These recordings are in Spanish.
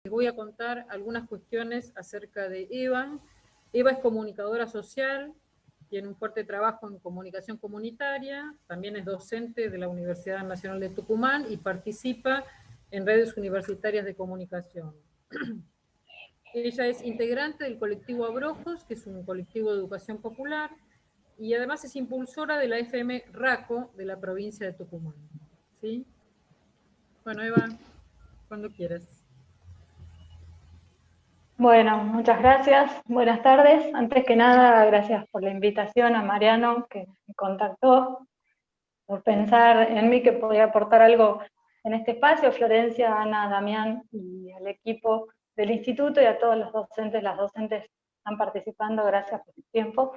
Les voy a contar algunas cuestiones acerca de Eva. Eva es comunicadora social, tiene un fuerte trabajo en comunicación comunitaria, también es docente de la Universidad Nacional de Tucumán y participa en redes universitarias de comunicación. Ella es integrante del colectivo Abrojos, que es un colectivo de educación popular, y además es impulsora de la FM RACO de la provincia de Tucumán. ¿Sí? Bueno, Eva, cuando quieras. Bueno, muchas gracias. Buenas tardes. Antes que nada, gracias por la invitación a Mariano, que me contactó, por pensar en mí que podía aportar algo en este espacio, Florencia, Ana, Damián y al equipo del instituto y a todos los docentes, las docentes están participando, gracias por el tiempo.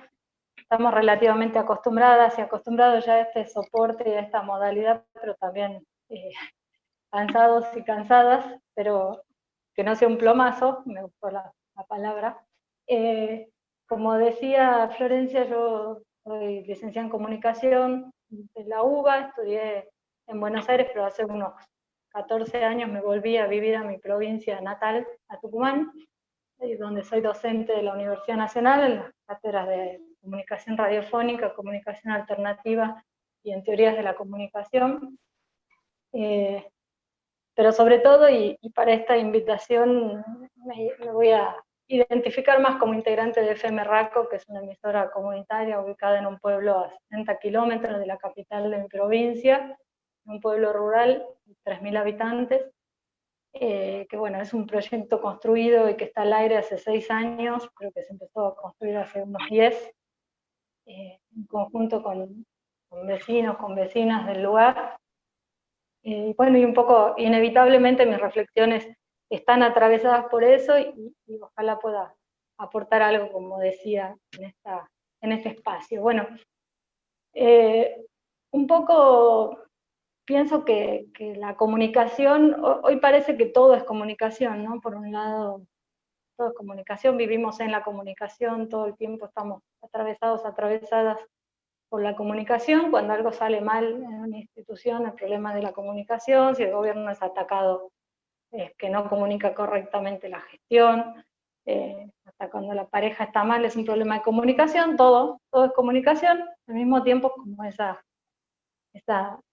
Estamos relativamente acostumbradas y acostumbrados ya a este soporte y a esta modalidad, pero también cansados y cansadas, pero que no sea un plomazo, me gustó la palabra. Como decía Florencia, yo soy licenciada en comunicación de la UBA, estudié en Buenos Aires, pero hace unos 14 años me volví a vivir a mi provincia natal, a Tucumán, donde soy docente de la Universidad Nacional en las cátedras de comunicación radiofónica, comunicación alternativa y en teorías de la comunicación. Pero sobre todo, y para esta invitación, me voy a identificar más como integrante de FM RACO, que es una emisora comunitaria ubicada en un pueblo a 60 kilómetros de la capital de mi provincia, un pueblo rural, 3.000 habitantes, que bueno, es un proyecto construido y que está al aire hace 6 años, creo que se empezó a construir hace unos 10, en conjunto con vecinos, con vecinas del lugar. Bueno, y un poco, inevitablemente mis reflexiones están atravesadas por eso y ojalá pueda aportar algo, como decía, en este espacio. Bueno, un poco pienso que la comunicación, hoy parece que todo es comunicación, ¿no? Por un lado, todo es comunicación, vivimos en la comunicación, todo el tiempo estamos atravesadas por la comunicación, cuando algo sale mal en una institución, el problema de la comunicación, si el gobierno es atacado, es que no comunica correctamente la gestión, hasta cuando la pareja está mal es un problema de comunicación, todo es comunicación, al mismo tiempo como esa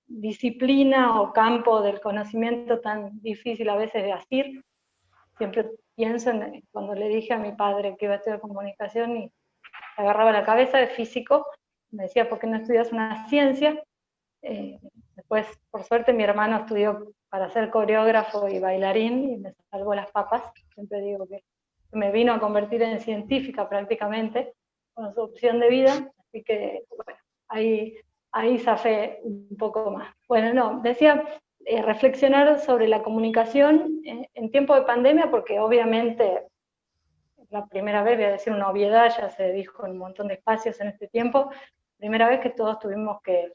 disciplina o campo del conocimiento tan difícil a veces de asir. Siempre pienso en cuando le dije a mi padre que iba a estudiar comunicación y agarraba la cabeza de físico, me decía, ¿por qué no estudias una ciencia? Después, por suerte, mi hermano estudió para ser coreógrafo y bailarín y me salvó las papas. Siempre digo que me vino a convertir en científica prácticamente con su opción de vida, así que bueno, ahí zafé un poco más. Bueno, no, decía reflexionar sobre la comunicación en tiempo de pandemia, porque obviamente la primera vez, voy a decir una obviedad, ya se dijo en un montón de espacios en este tiempo, primera vez que todos tuvimos que,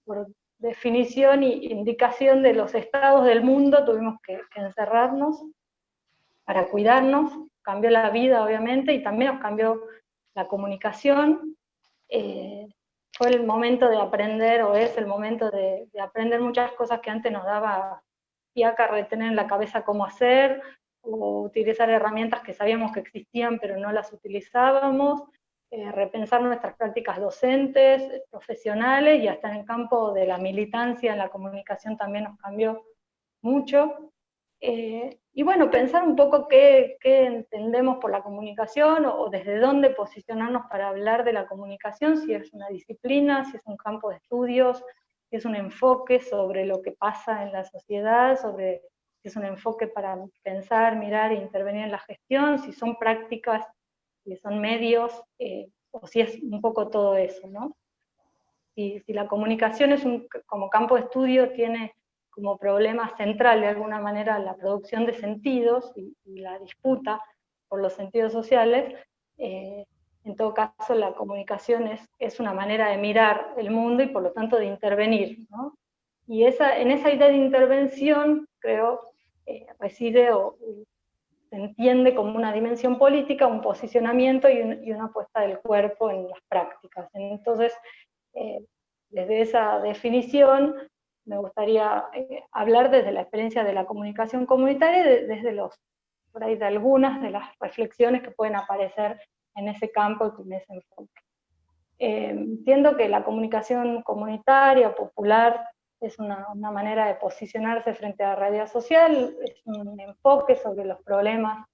por definición y indicación de los estados del mundo, tuvimos que encerrarnos para cuidarnos, cambió la vida obviamente y también nos cambió la comunicación. Fue el momento de aprender, o es el momento de aprender muchas cosas que antes nos daba fiaca retener en la cabeza cómo hacer, o utilizar herramientas que sabíamos que existían pero no las utilizábamos, repensar nuestras prácticas docentes, profesionales, y hasta en el campo de la militancia en la comunicación también nos cambió mucho. Y bueno, pensar un poco qué entendemos por la comunicación o desde dónde posicionarnos para hablar de la comunicación, si es una disciplina, si es un campo de estudios, si es un enfoque sobre lo que pasa en la sociedad, sobre si es un enfoque para pensar, mirar e intervenir en la gestión, si son prácticas, si son medios, o si es un poco todo eso, ¿no? Si la comunicación es como campo de estudio tiene como problema central de alguna manera la producción de sentidos y la disputa por los sentidos sociales, en todo caso la comunicación es una manera de mirar el mundo y por lo tanto de intervenir, ¿no? Y en esa idea de intervención, creo, reside o se entiende como una dimensión política, un posicionamiento y una puesta del cuerpo en las prácticas. Entonces, desde esa definición, me gustaría hablar desde la experiencia de la comunicación comunitaria, desde los por ahí de algunas de las reflexiones que pueden aparecer en ese campo y con ese enfoque. Entiendo que la comunicación comunitaria, popular, es una manera de posicionarse frente a la realidad social, es un enfoque sobre los problemas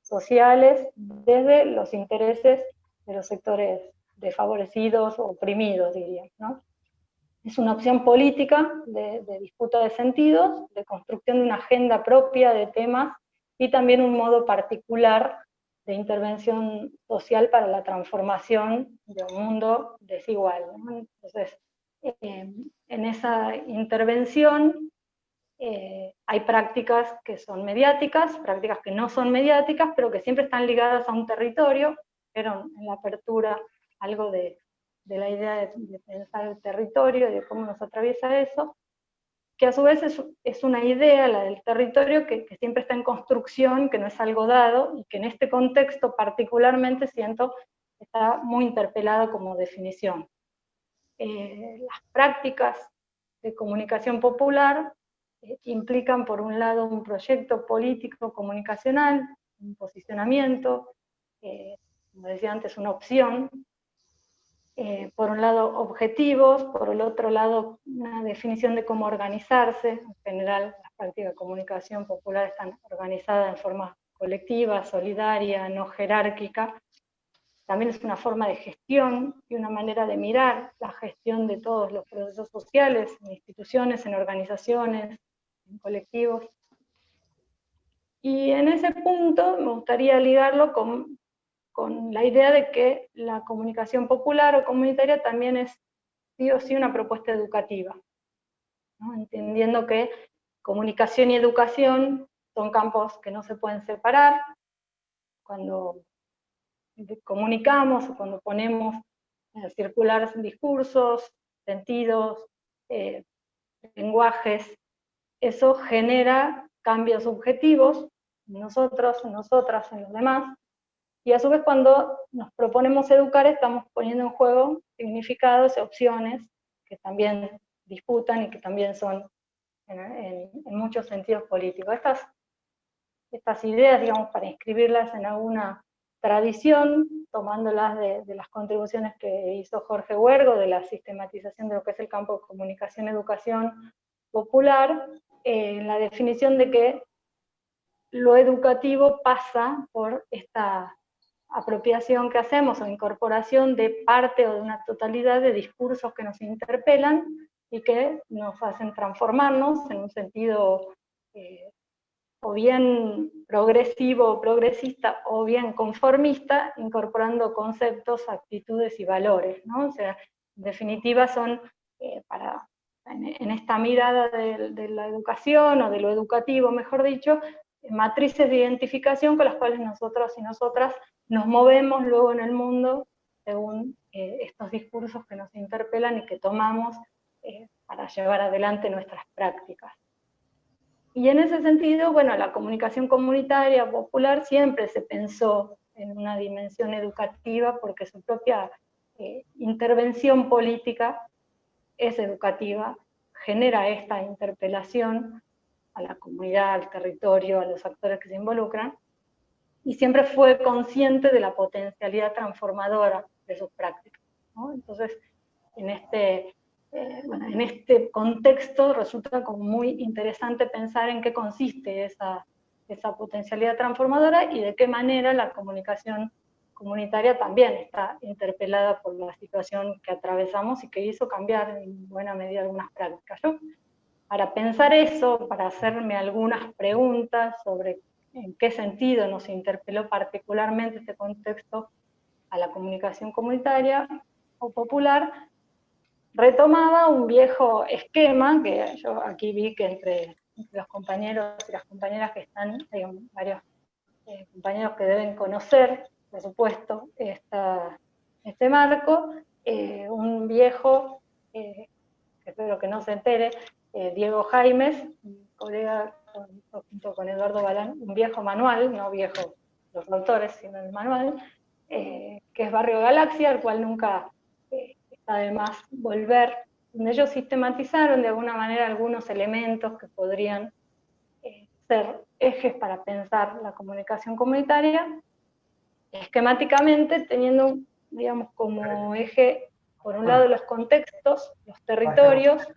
sociales desde los intereses de los sectores desfavorecidos o oprimidos, diría, ¿no? Es una opción política de disputa de sentidos, de construcción de una agenda propia de temas y también un modo particular de intervención social para la transformación de un mundo desigual, ¿no? Entonces, en esa intervención hay prácticas que son mediáticas, prácticas que no son mediáticas, pero que siempre están ligadas a un territorio, pero en la apertura algo de la idea de pensar el territorio, de cómo nos atraviesa eso, que a su vez es una idea, la del territorio, que siempre está en construcción, que no es algo dado, y que en este contexto particularmente siento está muy interpelada como definición. Las prácticas de comunicación popular implican, por un lado, un proyecto político comunicacional, un posicionamiento, como decía antes, una opción, por un lado objetivos, por el otro lado una definición de cómo organizarse. En general las prácticas de comunicación popular están organizadas en forma colectiva, solidaria, no jerárquica. También es una forma de gestión y una manera de mirar la gestión de todos los procesos sociales, en instituciones, en organizaciones, en colectivos. Y en ese punto me gustaría ligarlo con la idea de que la comunicación popular o comunitaria también es sí o sí una propuesta educativa, ¿no? Entendiendo que comunicación y educación son campos que no se pueden separar. Cuando comunicamos o cuando ponemos a circular discursos, sentidos, lenguajes, eso genera cambios subjetivos en nosotros, en nosotras, en los demás. Y a su vez, cuando nos proponemos educar, estamos poniendo en juego significados y opciones que también disputan y que también son en muchos sentidos políticos. Estas ideas, digamos, para inscribirlas en alguna tradición, tomándolas de las contribuciones que hizo Jorge Huergo, de la sistematización de lo que es el campo de comunicación, educación popular, la definición de que lo educativo pasa por esta apropiación que hacemos o incorporación de parte o de una totalidad de discursos que nos interpelan y que nos hacen transformarnos en un sentido o bien progresivo o progresista o bien conformista, incorporando conceptos, actitudes y valores, ¿no? O sea, en definitiva son en esta mirada de la educación o de lo educativo, mejor dicho, matrices de identificación con las cuales nosotros y nosotras nos movemos luego en el mundo según estos discursos que nos interpelan y que tomamos para llevar adelante nuestras prácticas. Y en ese sentido, bueno, la comunicación comunitaria popular siempre se pensó en una dimensión educativa porque su propia intervención política es educativa, genera esta interpelación a la comunidad, al territorio, a los actores que se involucran, y siempre fue consciente de la potencialidad transformadora de sus prácticas, ¿no? Entonces, en este contexto resulta como muy interesante pensar en qué consiste esa potencialidad transformadora y de qué manera la comunicación comunitaria también está interpelada por la situación que atravesamos y que hizo cambiar en buena medida algunas prácticas. Yo, para pensar eso, para hacerme algunas preguntas sobre en qué sentido nos interpeló particularmente este contexto a la comunicación comunitaria o popular, retomaba un viejo esquema que yo aquí vi que entre los compañeros y las compañeras que están, hay varios compañeros que deben conocer, por supuesto, este marco, un viejo, que espero que no se entere, Diego Jaimes, un colega junto con Eduardo Balán, un viejo manual, no viejo los autores, sino el manual, que es Barrio Galaxia, al cual nunca está de más volver, donde ellos sistematizaron de alguna manera algunos elementos que podrían ser ejes para pensar la comunicación comunitaria, esquemáticamente teniendo, digamos, como eje, por un lado, los contextos, los territorios,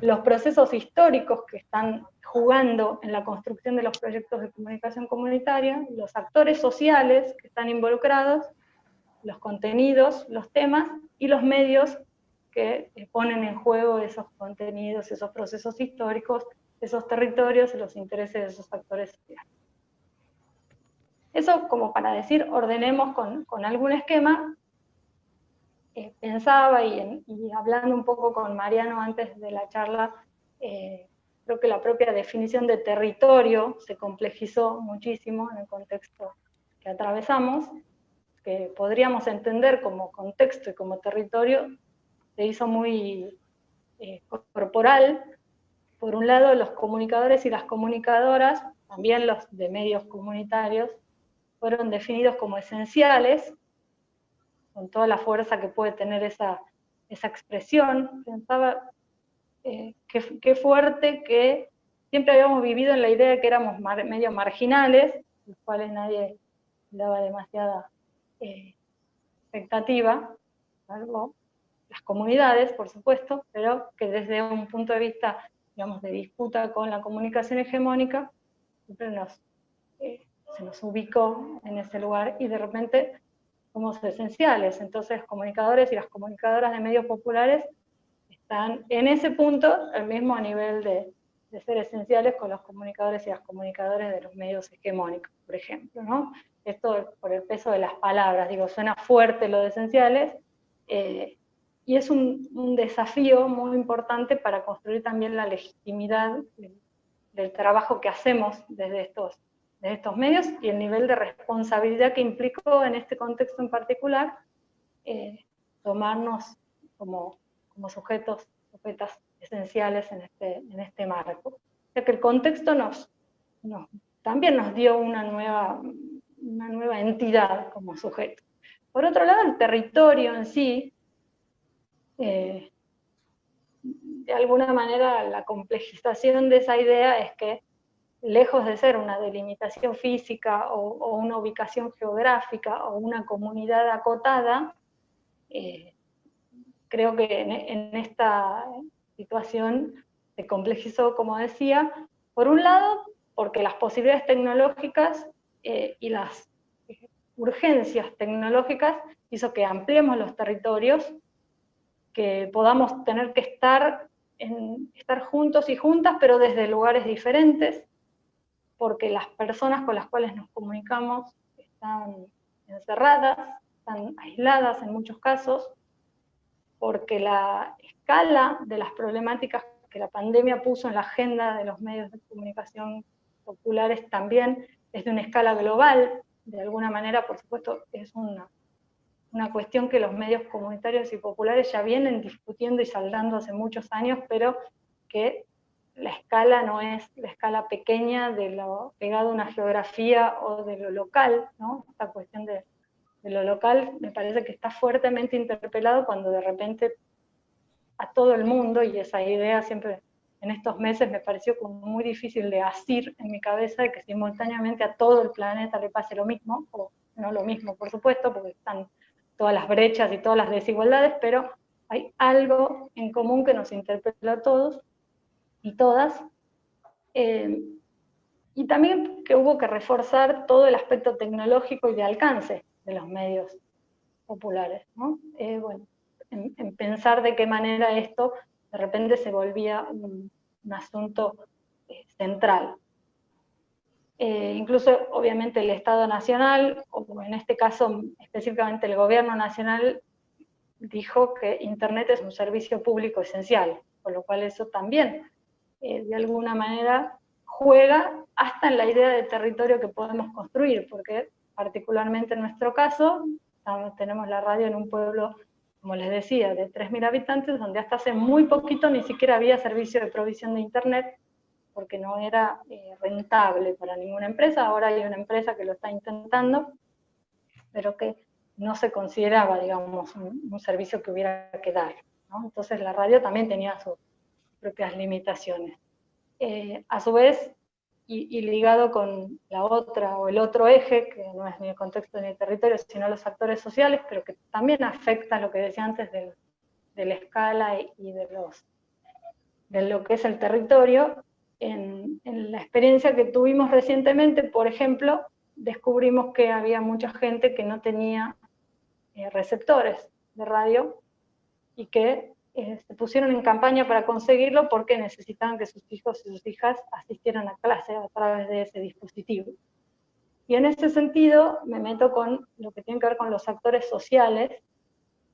los procesos históricos que están jugando en la construcción de los proyectos de comunicación comunitaria, los actores sociales que están involucrados, los contenidos, los temas, y los medios que ponen en juego esos contenidos, esos procesos históricos, esos territorios y los intereses de esos actores sociales. Eso como para decir, ordenemos con algún esquema. Pensaba y hablando un poco con Mariano antes de la charla, creo que la propia definición de territorio se complejizó muchísimo en el contexto que atravesamos, que podríamos entender como contexto y como territorio, se hizo muy corporal. Por un lado, los comunicadores y las comunicadoras, también los de medios comunitarios, fueron definidos como esenciales, con toda la fuerza que puede tener esa expresión. Pensaba qué fuerte que siempre habíamos vivido en la idea de que éramos medio marginales, los cuales nadie daba demasiada expectativa, salvo las comunidades, por supuesto, pero que desde un punto de vista, digamos, de disputa con la comunicación hegemónica, siempre se nos ubicó en ese lugar y de repente somos esenciales. Entonces, comunicadores y las comunicadoras de medios populares están en ese punto, al mismo nivel de ser esenciales con los comunicadores y las comunicadoras de los medios hegemónicos, por ejemplo, ¿no? Esto por el peso de las palabras, digo, suena fuerte lo de esenciales, y es un desafío muy importante para construir también la legitimidad del trabajo que hacemos desde estos medios y el nivel de responsabilidad que implicó en este contexto en particular tomarnos como sujetas esenciales en este marco. O sea que el contexto también nos dio una nueva entidad como sujeto. Por otro lado, el territorio en sí, de alguna manera la complejización de esa idea es que, lejos de ser una delimitación física o una ubicación geográfica o una comunidad acotada, creo que en esta situación se complejizó, como decía, por un lado, porque las posibilidades tecnológicas y las urgencias tecnológicas hizo que ampliemos los territorios, que podamos tener que estar juntos y juntas, pero desde lugares diferentes, porque las personas con las cuales nos comunicamos están encerradas, están aisladas en muchos casos, porque la escala de las problemáticas que la pandemia puso en la agenda de los medios de comunicación populares también es de una escala global. De alguna manera, por supuesto, es una cuestión que los medios comunitarios y populares ya vienen discutiendo y saldando hace muchos años, pero que la escala no es la escala pequeña de lo pegado a una geografía o de lo local, ¿no? Esta cuestión de lo local me parece que está fuertemente interpelado cuando de repente a todo el mundo, y esa idea siempre en estos meses me pareció como muy difícil de asir en mi cabeza, de que simultáneamente a todo el planeta le pase lo mismo, o no lo mismo por supuesto, porque están todas las brechas y todas las desigualdades, pero hay algo en común que nos interpela a todos y todas, y también que hubo que reforzar todo el aspecto tecnológico y de alcance de los medios populares, ¿no? Bueno, en pensar de qué manera esto de repente se volvía un asunto central. Incluso, obviamente, el Estado Nacional, o en este caso específicamente el Gobierno Nacional, dijo que Internet es un servicio público esencial, con lo cual eso también, de alguna manera, juega hasta en la idea de territorio que podemos construir, porque particularmente en nuestro caso, tenemos la radio en un pueblo, como les decía, de 3.000 habitantes, donde hasta hace muy poquito ni siquiera había servicio de provisión de Internet, porque no era rentable para ninguna empresa. Ahora hay una empresa que lo está intentando, pero que no se consideraba, digamos, un servicio que hubiera que dar, ¿no? Entonces la radio también tenía sus propias limitaciones. A su vez, y ligado con la otra o el otro eje, que no es ni el contexto ni el territorio, sino los actores sociales, pero que también afecta lo que decía antes de la escala y de lo que es el territorio. En la experiencia que tuvimos recientemente, por ejemplo, descubrimos que había mucha gente que no tenía receptores de radio y que se pusieron en campaña para conseguirlo porque necesitaban que sus hijos y sus hijas asistieran a clase a través de ese dispositivo. Y en ese sentido me meto con lo que tiene que ver con los actores sociales,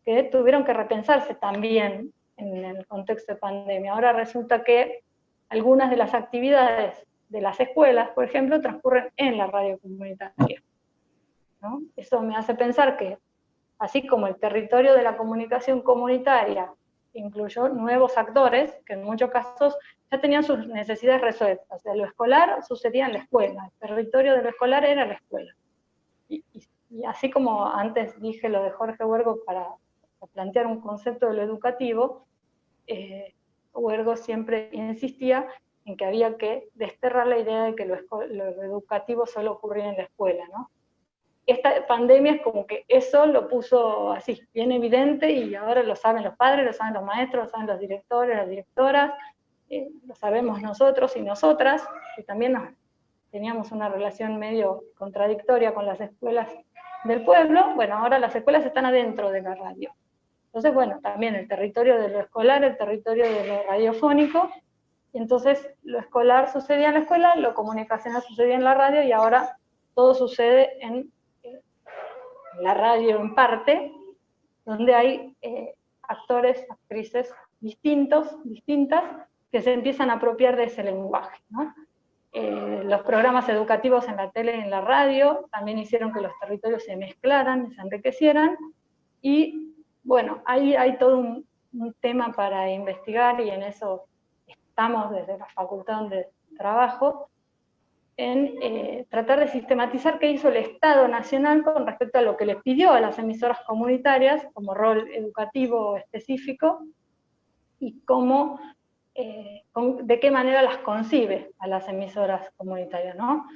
que tuvieron que repensarse también en el contexto de pandemia. Ahora resulta que algunas de las actividades de las escuelas, por ejemplo, transcurren en la radio comunitaria, ¿no? Eso me hace pensar que, así como el territorio de la comunicación comunitaria incluyó nuevos actores, que en muchos casos ya tenían sus necesidades resueltas. O sea, lo escolar sucedía en la escuela, el territorio de lo escolar era la escuela. Y así como antes dije lo de Jorge Huergo para plantear un concepto de lo educativo, Huergo siempre insistía en que había que desterrar la idea de que lo educativo solo ocurría en la escuela, ¿no? Esta pandemia es como que eso lo puso así, bien evidente, y ahora lo saben los padres, lo saben los maestros, lo saben los directores, las directoras, lo sabemos nosotros y nosotras, que también teníamos una relación medio contradictoria con las escuelas del pueblo. Bueno, ahora las escuelas están adentro de la radio. Entonces, bueno, también el territorio de lo escolar, el territorio de lo radiofónico, y entonces lo escolar sucedía en la escuela, lo comunicacional sucedía en la radio, y ahora todo sucede en la radio en parte, donde hay actores, actrices distintas, que se empiezan a apropiar de ese lenguaje, ¿no? Los programas educativos en la tele y en la radio también hicieron que los territorios se mezclaran, se enriquecieran, y bueno, ahí hay todo un tema para investigar, y en eso estamos desde la facultad donde trabajo, en tratar de sistematizar qué hizo el Estado Nacional con respecto a lo que le pidió a las emisoras comunitarias como rol educativo específico, y cómo, de qué manera las concibe a las emisoras comunitarias, ¿no?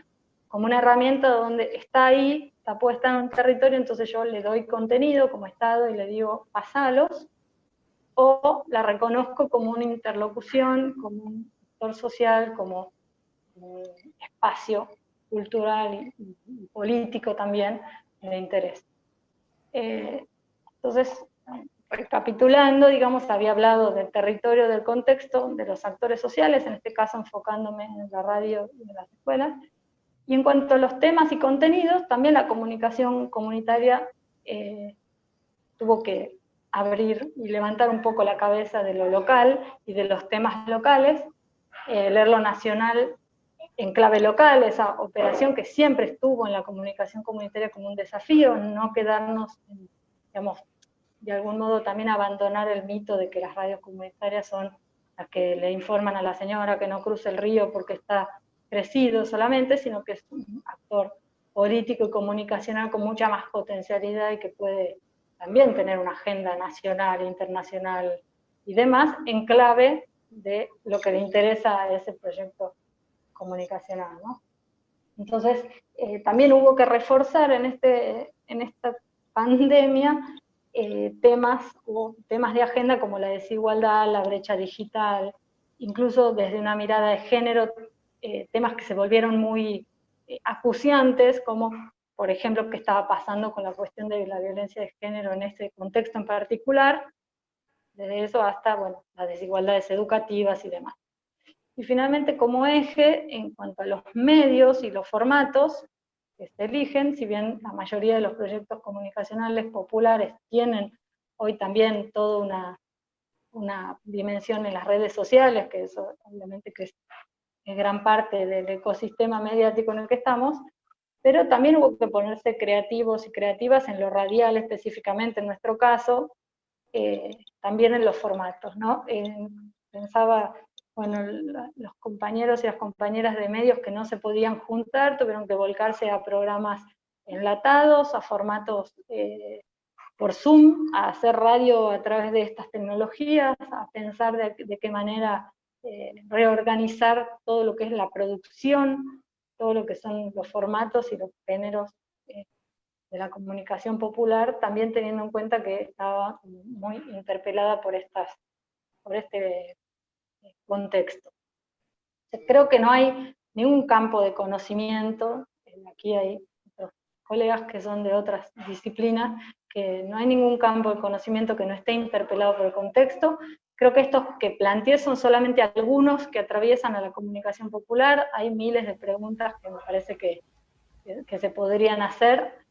Como una herramienta donde está ahí, está puesta en un territorio, entonces yo le doy contenido como Estado y le digo, pasalos, o la reconozco como una interlocución, como un actor social, como un espacio cultural y político también de interés. Entonces, recapitulando, digamos, había hablado del territorio, del contexto, de los actores sociales, en este caso enfocándome en la radio y en las escuelas. Y en cuanto a los temas y contenidos, también la comunicación comunitaria tuvo que abrir y levantar un poco la cabeza de lo local y de los temas locales, leer lo nacional en clave local, esa operación que siempre estuvo en la comunicación comunitaria como un desafío, no quedarnos, digamos, de algún modo también abandonar el mito de que las radios comunitarias son las que le informan a la señora que no cruce el río porque está crecido solamente, sino que es un actor político y comunicacional con mucha más potencialidad y que puede también tener una agenda nacional, internacional y demás, en clave de lo que le interesa a ese proyecto comunicacional, ¿no? Entonces, también hubo que reforzar en esta pandemia temas de agenda como la desigualdad, la brecha digital, incluso desde una mirada de género, temas que se volvieron muy acuciantes, como por ejemplo qué estaba pasando con la cuestión de la violencia de género en este contexto en particular, desde eso hasta, bueno, las desigualdades educativas y demás. Y finalmente, como eje, en cuanto a los medios y los formatos que se eligen, si bien la mayoría de los proyectos comunicacionales populares tienen hoy también toda una dimensión en las redes sociales, que eso obviamente que es gran parte del ecosistema mediático en el que estamos, pero también hubo que ponerse creativos y creativas en lo radial específicamente, en nuestro caso, también en los formatos, ¿no? Pensaba, bueno, los compañeros y las compañeras de medios que no se podían juntar, tuvieron que volcarse a programas enlatados, a formatos por Zoom, a hacer radio a través de estas tecnologías, a pensar de qué manera reorganizar todo lo que es la producción, todo lo que son los formatos y los géneros de la comunicación popular, también teniendo en cuenta que estaba muy interpelada por este contexto. Creo que no hay ningún campo de conocimiento, aquí hay otros colegas que son de otras disciplinas, que no hay ningún campo de conocimiento que no esté interpelado por el contexto. Creo que estos que planteé son solamente algunos que atraviesan a la comunicación popular, hay miles de preguntas que me parece que se podrían hacer.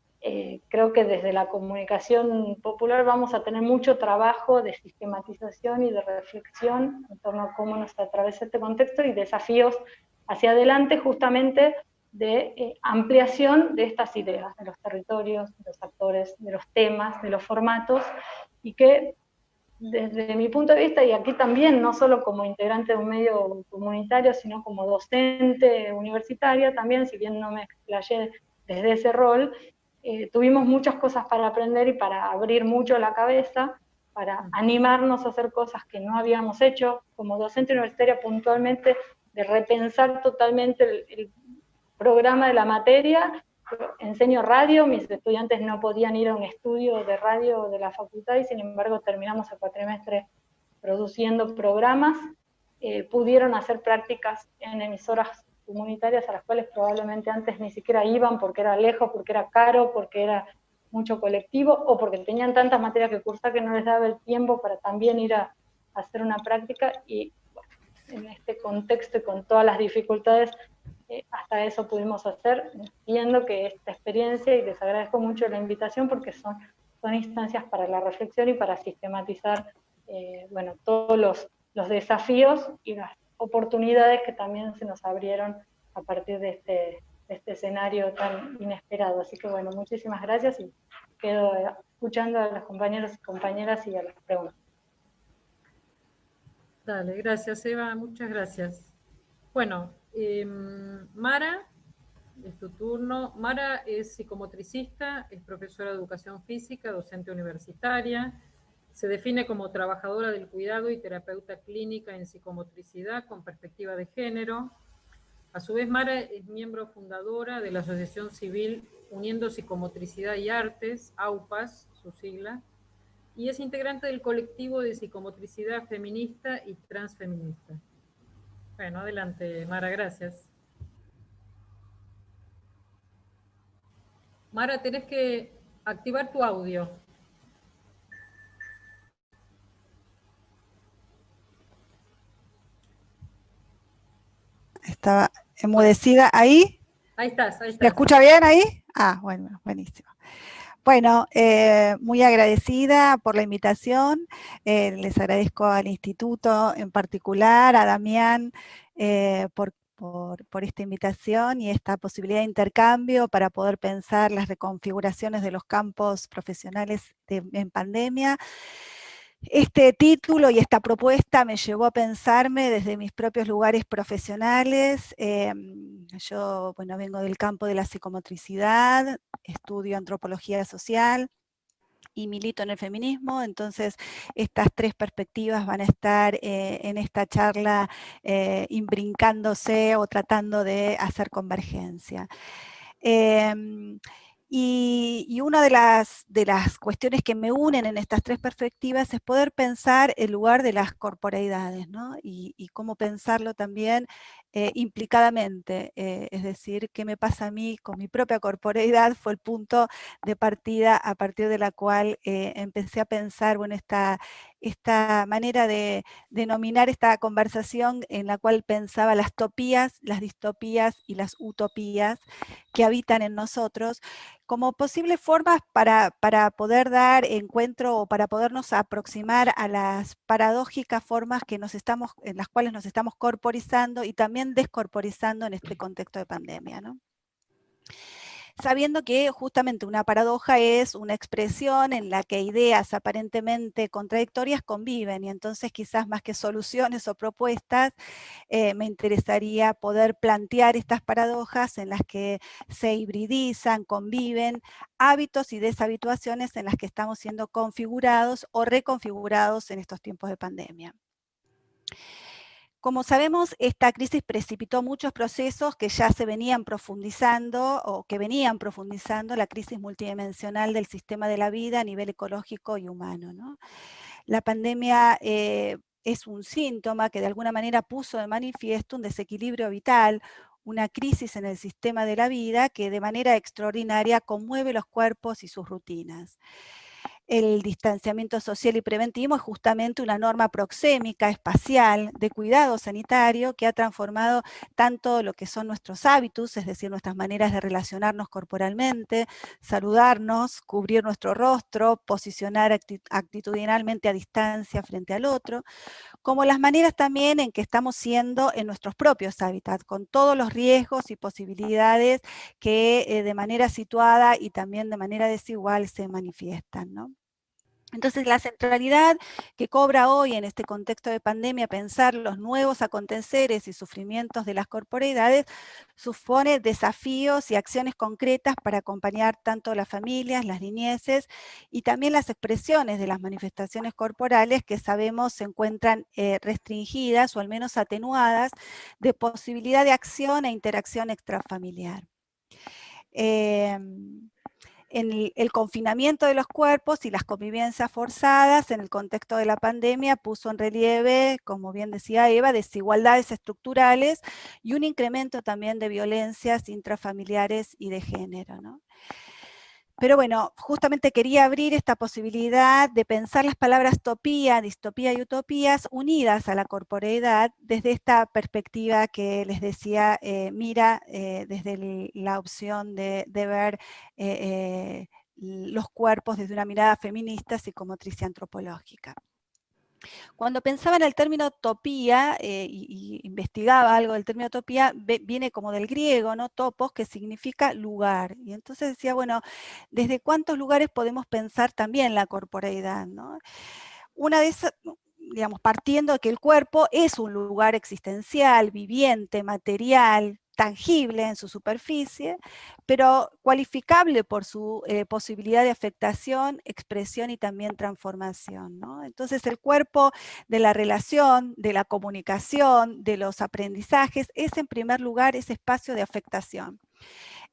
Creo que desde la comunicación popular vamos a tener mucho trabajo de sistematización y de reflexión en torno a cómo nos atraviesa este contexto y desafíos hacia adelante justamente de ampliación de estas ideas, de los territorios, de los actores, de los temas, de los formatos, y que desde mi punto de vista, y aquí también, no solo como integrante de un medio comunitario, sino como docente universitaria también, si bien no me explayé desde ese rol, tuvimos muchas cosas para aprender y para abrir mucho la cabeza, para animarnos a hacer cosas que no habíamos hecho. Como docente universitaria puntualmente, de repensar totalmente el programa de la materia. Enseño radio, mis estudiantes no podían ir a un estudio de radio de la facultad y sin embargo terminamos el cuatrimestre produciendo programas. Pudieron hacer prácticas en emisoras comunitarias a las cuales probablemente antes ni siquiera iban porque era lejos, porque era caro, porque era mucho colectivo o porque tenían tantas materias que cursar que no les daba el tiempo para también ir a hacer una práctica. Y bueno, en este contexto y con todas las dificultades, hasta eso pudimos hacer, viendo que esta experiencia, y les agradezco mucho la invitación porque son instancias para la reflexión y para sistematizar bueno, todos los desafíos y las oportunidades que también se nos abrieron a partir de este escenario tan inesperado. Así que bueno, muchísimas gracias y quedo escuchando a los compañeros y compañeras y a las preguntas. Dale, gracias Eva, muchas gracias. Bueno, Mara, es tu turno. Mara es psicomotricista, es profesora de educación física, docente universitaria, se define como trabajadora del cuidado y terapeuta clínica en psicomotricidad con perspectiva de género. A su vez, Mara es miembro fundadora de la Asociación Civil Uniendo Psicomotricidad y Artes, AUPAS, su sigla, y es integrante del colectivo de psicomotricidad feminista y transfeminista. Bueno, adelante, Mara, gracias. Mara, tenés que activar tu audio. Estaba enmudecida ahí. Ahí estás, ahí estás. ¿Me escucha bien ahí? Ah, bueno, buenísimo. Bueno, muy agradecida por la invitación. Les agradezco al instituto en particular, a Damián, por esta invitación y esta posibilidad de intercambio para poder pensar las reconfiguraciones de los campos profesionales en pandemia. Este título y esta propuesta me llevó a pensarme desde mis propios lugares profesionales. Yo, bueno, vengo del campo de la psicomotricidad, estudio antropología social y milito en el feminismo, entonces estas tres perspectivas van a estar en esta charla imbrincándose o tratando de hacer convergencia. Y una de las cuestiones que me unen en estas tres perspectivas es poder pensar el lugar de las corporeidades, ¿no? Y cómo pensarlo también implicadamente, es decir, qué me pasa a mí con mi propia corporeidad fue el punto de partida a partir de la cual empecé a pensar, bueno, esta manera de denominar esta conversación en la cual pensaba las topías, las distopías y las utopías que habitan en nosotros, como posibles formas para poder dar encuentro o para podernos aproximar a las paradójicas formas en las cuales nos estamos corporizando y también descorporizando en este contexto de pandemia, ¿no? Sabiendo que justamente una paradoja es una expresión en la que ideas aparentemente contradictorias conviven, y entonces quizás más que soluciones o propuestas, me interesaría poder plantear estas paradojas en las que se hibridizan, conviven hábitos y deshabituaciones en las que estamos siendo configurados o reconfigurados en estos tiempos de pandemia. Como sabemos, esta crisis precipitó muchos procesos que ya se venían profundizando o que venían profundizando la crisis multidimensional del sistema de la vida a nivel ecológico y humano, ¿no? La pandemia es un síntoma que de alguna manera puso de manifiesto un desequilibrio vital, una crisis en el sistema de la vida que de manera extraordinaria conmueve los cuerpos y sus rutinas. El distanciamiento social y preventivo es justamente una norma proxémica, espacial, de cuidado sanitario que ha transformado tanto lo que son nuestros hábitos, es decir, nuestras maneras de relacionarnos corporalmente, saludarnos, cubrir nuestro rostro, posicionar actitudinalmente a distancia frente al otro, como las maneras también en que estamos siendo en nuestros propios hábitats, con todos los riesgos y posibilidades que de manera situada y también de manera desigual se manifiestan, ¿no? Entonces, la centralidad que cobra hoy en este contexto de pandemia pensar los nuevos aconteceres y sufrimientos de las corporeidades supone desafíos y acciones concretas para acompañar tanto a las familias, las niñeces y también las expresiones de las manifestaciones corporales que sabemos se encuentran restringidas o al menos atenuadas de posibilidad de acción e interacción extrafamiliar. En el confinamiento de los cuerpos y las convivencias forzadas en el contexto de la pandemia puso en relieve, como bien decía Eva, desigualdades estructurales y un incremento también de violencias intrafamiliares y de género, ¿no? Pero bueno, justamente quería abrir esta posibilidad de pensar las palabras topía, distopía y utopías unidas a la corporeidad desde esta perspectiva que les decía, mira desde la opción de ver los cuerpos desde una mirada feminista, psicomotriz y antropológica. Cuando pensaba en el término topía y investigaba algo del término topía, viene como del griego, ¿no? Topos, que significa lugar. Y entonces decía, bueno, ¿desde cuántos lugares podemos pensar también la corporeidad, ¿no? Una de esas, digamos, partiendo de que el cuerpo es un lugar existencial, viviente, material, tangible en su superficie, pero cualificable por su posibilidad de afectación, expresión y también transformación, ¿no? Entonces el cuerpo de la relación, de la comunicación, de los aprendizajes, es en primer lugar ese espacio de afectación.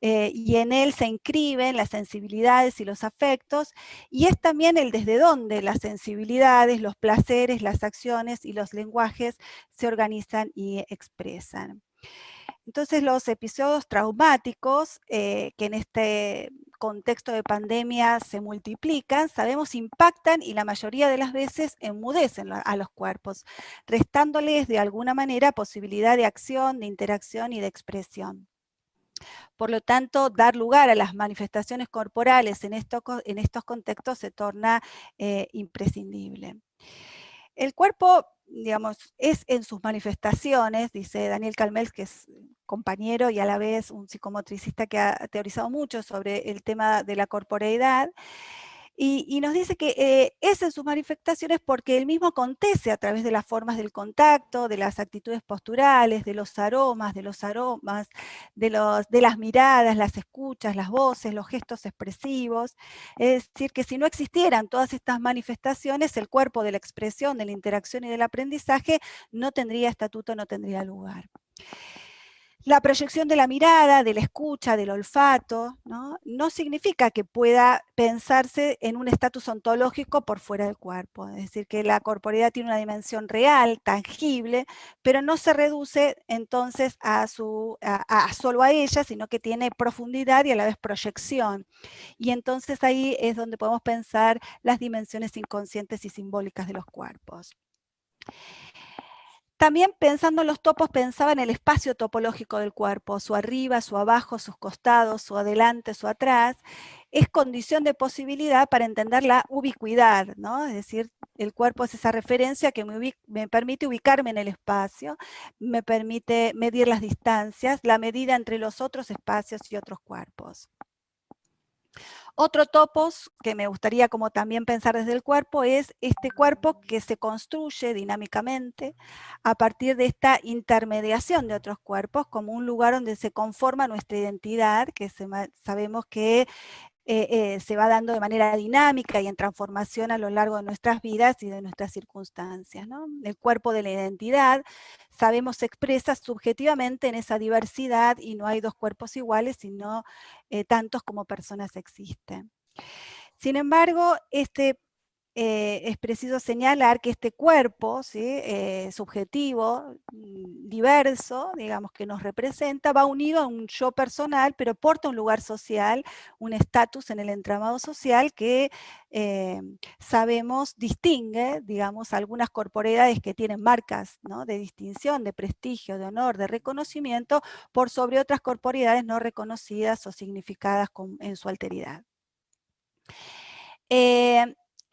Y en él se inscriben las sensibilidades y los afectos, y es también el desde dónde las sensibilidades, los placeres, las acciones y los lenguajes se organizan y expresan. Entonces los episodios traumáticos que en este contexto de pandemia se multiplican, sabemos impactan y la mayoría de las veces enmudecen a los cuerpos, restándoles de alguna manera posibilidad de acción, de interacción y de expresión. Por lo tanto, dar lugar a las manifestaciones corporales en estos contextos se torna imprescindible. El cuerpo, digamos, es en sus manifestaciones, dice Daniel Calmels, que es compañero y a la vez un psicomotricista que ha teorizado mucho sobre el tema de la corporeidad, y nos dice que es en sus manifestaciones porque él mismo acontece a través de las formas del contacto, de las actitudes posturales, de los aromas, de las miradas, las escuchas, las voces, los gestos expresivos. Es decir, que si no existieran todas estas manifestaciones, el cuerpo de la expresión, de la interacción y del aprendizaje no tendría estatuto, no tendría lugar. La proyección de la mirada, de la escucha, del olfato, no significa que pueda pensarse en un estatus ontológico por fuera del cuerpo. Es decir, que la corporeidad tiene una dimensión real, tangible, pero no se reduce entonces solo a ella, sino que tiene profundidad y a la vez proyección. Y entonces ahí es donde podemos pensar las dimensiones inconscientes y simbólicas de los cuerpos. También pensando en los topos, pensaba en el espacio topológico del cuerpo, su arriba, su abajo, sus costados, su adelante, su atrás, es condición de posibilidad para entender la ubicuidad, ¿no? Es decir, el cuerpo es esa referencia que me permite ubicarme en el espacio, me permite medir las distancias, la medida entre los otros espacios y otros cuerpos. Otro topos que me gustaría como también pensar desde el cuerpo es este cuerpo que se construye dinámicamente a partir de esta intermediación de otros cuerpos como un lugar donde se conforma nuestra identidad, que sabemos que se va dando de manera dinámica y en transformación a lo largo de nuestras vidas y de nuestras circunstancias, ¿no? El cuerpo de la identidad, sabemos, se expresa subjetivamente en esa diversidad y no hay dos cuerpos iguales, sino tantos como personas existen. Sin embargo, es preciso señalar que este cuerpo, ¿sí? Subjetivo, diverso, digamos, que nos representa, va unido a un yo personal, pero porta un lugar social, un estatus en el entramado social que sabemos distingue, digamos, algunas corporeidades que tienen marcas, ¿no? De distinción, de prestigio, de honor, de reconocimiento, por sobre otras corporeidades no reconocidas o significadas en su alteridad.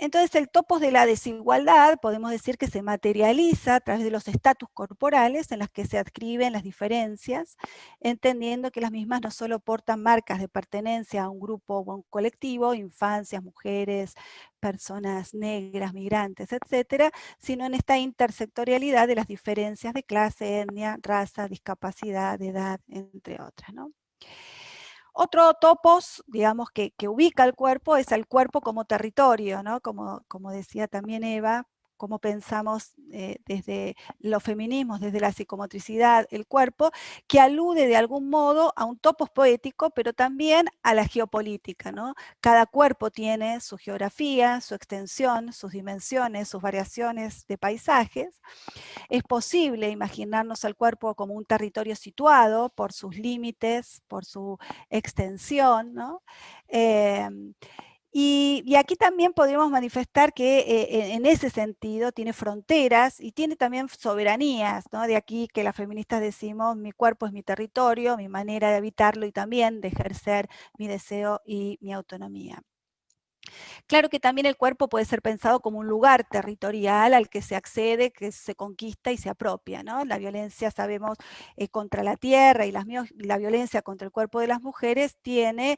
Entonces el topos de la desigualdad podemos decir que se materializa a través de los estatus corporales en las que se adscriben las diferencias, entendiendo que las mismas no solo portan marcas de pertenencia a un grupo o a un colectivo, infancias, mujeres, personas negras, migrantes, etcétera, sino en esta intersectorialidad de las diferencias de clase, etnia, raza, discapacidad, edad, entre otras, ¿no? Otro topos, digamos, que ubica el cuerpo es el cuerpo como territorio, ¿no? Como decía también Eva, como pensamos desde los feminismos, desde la psicomotricidad, el cuerpo, que alude de algún modo a un topos poético, pero también a la geopolítica, ¿no? Cada cuerpo tiene su geografía, su extensión, sus dimensiones, sus variaciones de paisajes. Es posible imaginarnos al cuerpo como un territorio situado por sus límites, por su extensión, ¿no? Y aquí también podríamos manifestar que en ese sentido tiene fronteras y tiene también soberanías, ¿no? De aquí que las feministas decimos, mi cuerpo es mi territorio, mi manera de habitarlo y también de ejercer mi deseo y mi autonomía. Claro que también el cuerpo puede ser pensado como un lugar territorial al que se accede, que se conquista y se apropia, ¿no? La violencia, sabemos, contra la tierra y la violencia contra el cuerpo de las mujeres tiene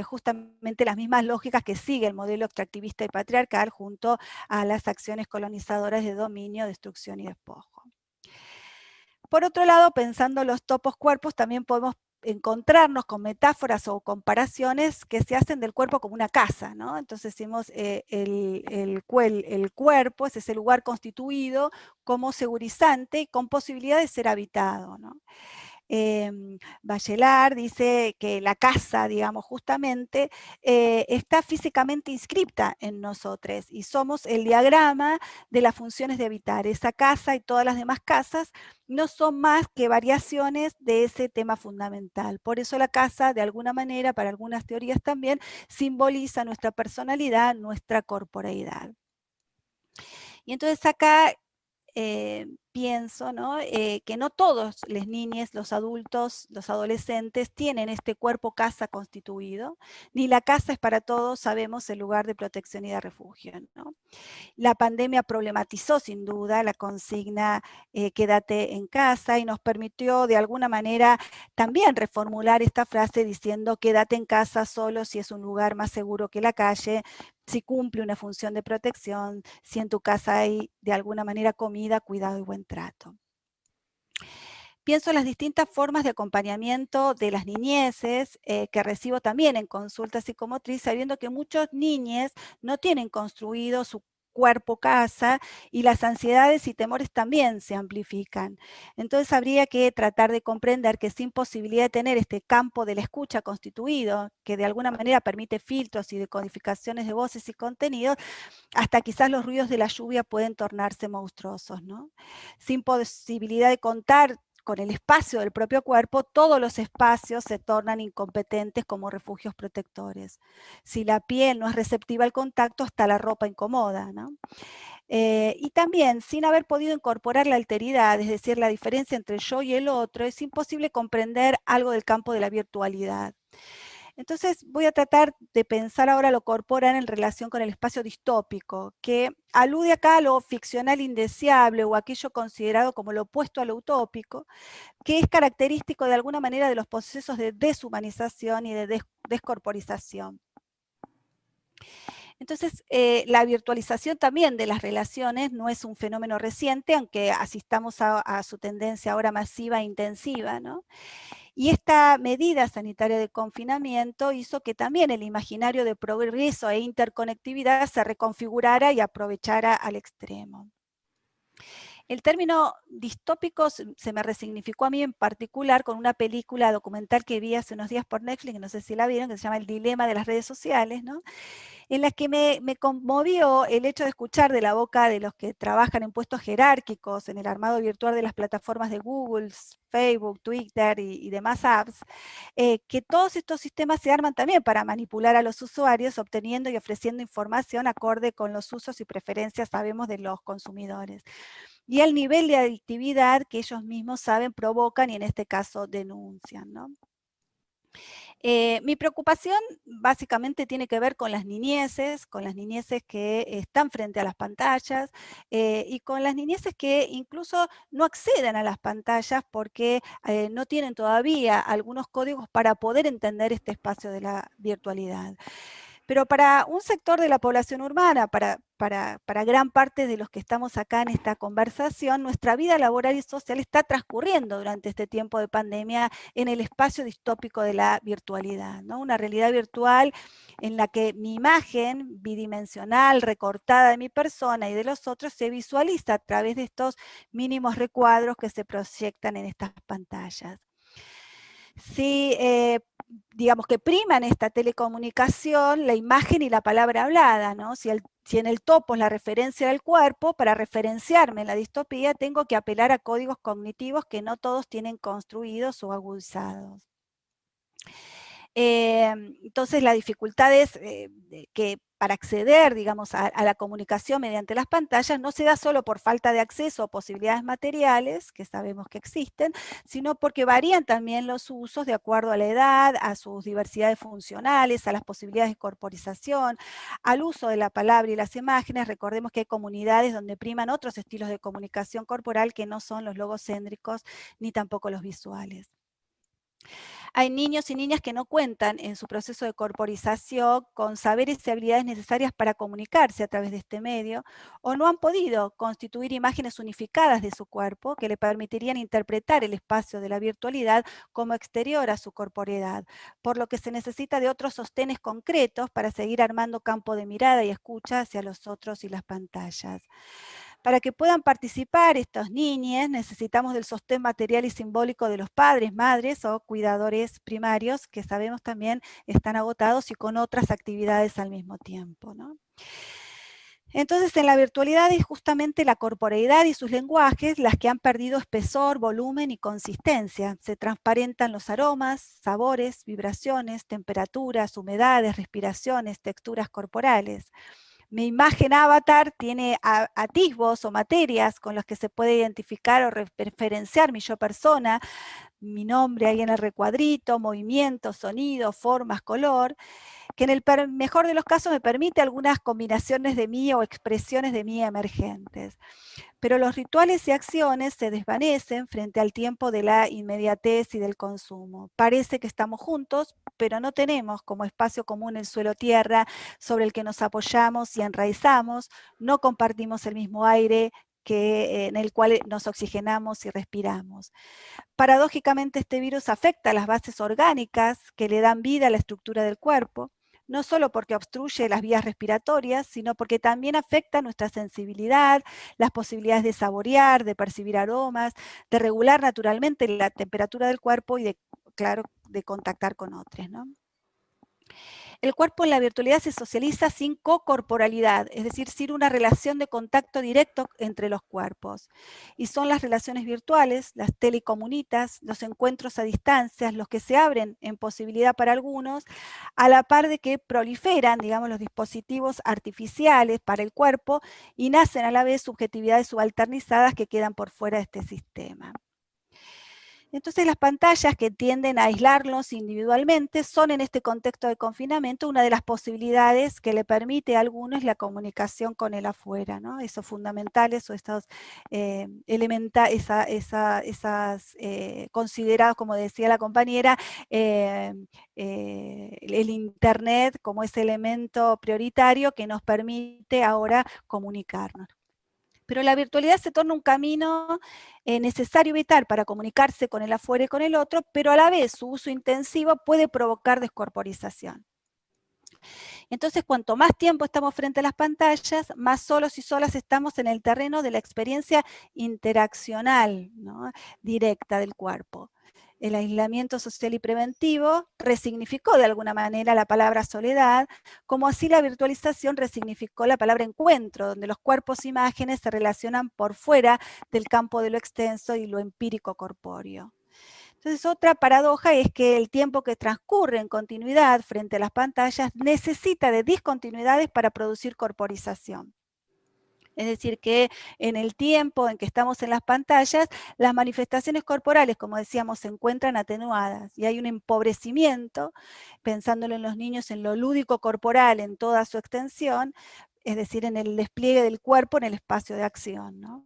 justamente las mismas lógicas que sigue el modelo extractivista y patriarcal junto a las acciones colonizadoras de dominio, destrucción y despojo. Por otro lado, pensando los topos cuerpos, también podemos encontrarnos con metáforas o comparaciones que se hacen del cuerpo como una casa, ¿no? Entonces decimos, el cuerpo es ese lugar constituido como segurizante y con posibilidad de ser habitado, ¿no? Bachelard dice que la casa, digamos, justamente está físicamente inscripta en nosotros y somos el diagrama de las funciones de habitar. Esa casa y todas las demás casas no son más que variaciones de ese tema fundamental. Por eso la casa, de alguna manera, para algunas teorías también, simboliza nuestra personalidad, nuestra corporeidad. Y entonces acá pienso, ¿no? Que no todos las niñas, los adultos, los adolescentes tienen este cuerpo casa constituido, ni la casa es para todos, sabemos, el lugar de protección y de refugio, ¿no? La pandemia problematizó sin duda la consigna quédate en casa y nos permitió de alguna manera también reformular esta frase diciendo quédate en casa solo si es un lugar más seguro que la calle, si cumple una función de protección, si en tu casa hay de alguna manera comida, cuidado y buen trato. Pienso en las distintas formas de acompañamiento de las niñeces que recibo también en consulta psicomotriz, sabiendo que muchos niñes no tienen construido su cuerpo casa y las ansiedades y temores también se amplifican. Entonces habría que tratar de comprender que sin posibilidad de tener este campo de la escucha constituido, que de alguna manera permite filtros y decodificaciones de voces y contenidos, hasta quizás los ruidos de la lluvia pueden tornarse monstruosos, ¿no? Sin posibilidad de contar con el espacio del propio cuerpo, todos los espacios se tornan incompetentes como refugios protectores. Si la piel no es receptiva al contacto, hasta la ropa incomoda, ¿no? Y también, sin haber podido incorporar la alteridad, es decir, la diferencia entre el yo y el otro, es imposible comprender algo del campo de la virtualidad. Entonces voy a tratar de pensar ahora lo corporal en relación con el espacio distópico, que alude acá a lo ficcional indeseable o aquello considerado como lo opuesto a lo utópico, que es característico de alguna manera de los procesos de deshumanización y de descorporización. Entonces, la virtualización también de las relaciones no es un fenómeno reciente, aunque asistamos a su tendencia ahora masiva e intensiva, ¿no? Y esta medida sanitaria de confinamiento hizo que también el imaginario de progreso e interconectividad se reconfigurara y aprovechara al extremo. El término distópico se me resignificó a mí en particular con una película documental que vi hace unos días por Netflix, no sé si la vieron, que se llama El dilema de las redes sociales, ¿no? En la que me conmovió el hecho de escuchar de la boca de los que trabajan en puestos jerárquicos en el armado virtual de las plataformas de Google, Facebook, Twitter y demás apps, que todos estos sistemas se arman también para manipular a los usuarios, obteniendo y ofreciendo información acorde con los usos y preferencias, sabemos, de los consumidores. Y el nivel de adictividad que ellos mismos saben provocan y en este caso denuncian, ¿no? Mi preocupación básicamente tiene que ver con las niñeces que están frente a las pantallas y con las niñeces que incluso no acceden a las pantallas porque no tienen todavía algunos códigos para poder entender este espacio de la virtualidad. Pero para un sector de la población urbana, para gran parte de los que estamos acá en esta conversación, nuestra vida laboral y social está transcurriendo durante este tiempo de pandemia en el espacio distópico de la virtualidad, ¿no? Una realidad virtual en la que mi imagen bidimensional, recortada de mi persona y de los otros, se visualiza a través de estos mínimos recuadros que se proyectan en estas pantallas. Si digamos que prima en esta telecomunicación la imagen y la palabra hablada, ¿no? Si en el topos la referencia del cuerpo, para referenciarme en la distopía tengo que apelar a códigos cognitivos que no todos tienen construidos o agudizados. Entonces la dificultad es que para acceder, digamos, a la comunicación mediante las pantallas no se da solo por falta de acceso o posibilidades materiales, que sabemos que existen, sino porque varían también los usos de acuerdo a la edad, a sus diversidades funcionales, a las posibilidades de corporización, al uso de la palabra y las imágenes. Recordemos que hay comunidades donde priman otros estilos de comunicación corporal que no son los logocéntricos ni tampoco los visuales. Hay niños y niñas que no cuentan en su proceso de corporización con saberes y habilidades necesarias para comunicarse a través de este medio, o no han podido constituir imágenes unificadas de su cuerpo que le permitirían interpretar el espacio de la virtualidad como exterior a su corporeidad, por lo que se necesita de otros sostenes concretos para seguir armando campo de mirada y escucha hacia los otros y las pantallas. Para que puedan participar estos niños, necesitamos del sostén material y simbólico de los padres, madres o cuidadores primarios, que sabemos también están agotados y con otras actividades al mismo tiempo, ¿no? Entonces, en la virtualidad es justamente la corporeidad y sus lenguajes las que han perdido espesor, volumen y consistencia. Se transparentan los aromas, sabores, vibraciones, temperaturas, humedades, respiraciones, texturas corporales. Mi imagen avatar tiene atisbos o materias con los que se puede identificar o referenciar mi yo persona, mi nombre ahí en el recuadrito, movimiento, sonido, formas, color, que en el mejor de los casos me permite algunas combinaciones de mí o expresiones de mí emergentes. Pero los rituales y acciones se desvanecen frente al tiempo de la inmediatez y del consumo. Parece que estamos juntos, pero no tenemos como espacio común el suelo tierra sobre el que nos apoyamos y enraizamos, no compartimos el mismo aire en el cual nos oxigenamos y respiramos. Paradójicamente, este virus afecta a las bases orgánicas que le dan vida a la estructura del cuerpo, no solo porque obstruye las vías respiratorias, sino porque también afecta nuestra sensibilidad, las posibilidades de saborear, de percibir aromas, de regular naturalmente la temperatura del cuerpo y claro, de contactar con otros, ¿no? El cuerpo en la virtualidad se socializa sin cocorporalidad, es decir, sin una relación de contacto directo entre los cuerpos. Y son las relaciones virtuales, las telecomunitas, los encuentros a distancias, los que se abren en posibilidad para algunos, a la par de que proliferan, digamos, los dispositivos artificiales para el cuerpo y nacen a la vez subjetividades subalternizadas que quedan por fuera de este sistema. Entonces las pantallas que tienden a aislarlos individualmente son en este contexto de confinamiento una de las posibilidades que le permite a algunos la comunicación con el afuera, ¿no? Esos fundamentales o estos considerados, como decía la compañera, el Internet como ese elemento prioritario que nos permite ahora comunicarnos. Pero la virtualidad se torna un camino necesario y vital para comunicarse con el afuera y con el otro, pero a la vez su uso intensivo puede provocar descorporización. Entonces, cuanto más tiempo estamos frente a las pantallas, más solos y solas estamos en el terreno de la experiencia interaccional, ¿no?, directa del cuerpo. El aislamiento social y preventivo resignificó de alguna manera la palabra soledad, como así la virtualización resignificó la palabra encuentro, donde los cuerpos e imágenes se relacionan por fuera del campo de lo extenso y lo empírico corpóreo. Entonces, otra paradoja es que el tiempo que transcurre en continuidad frente a las pantallas necesita de discontinuidades para producir corporización. Es decir, que en el tiempo en que estamos en las pantallas, las manifestaciones corporales, como decíamos, se encuentran atenuadas y hay un empobrecimiento, pensándolo en los niños, en lo lúdico corporal en toda su extensión, es decir, en el despliegue del cuerpo en el espacio de acción, ¿no?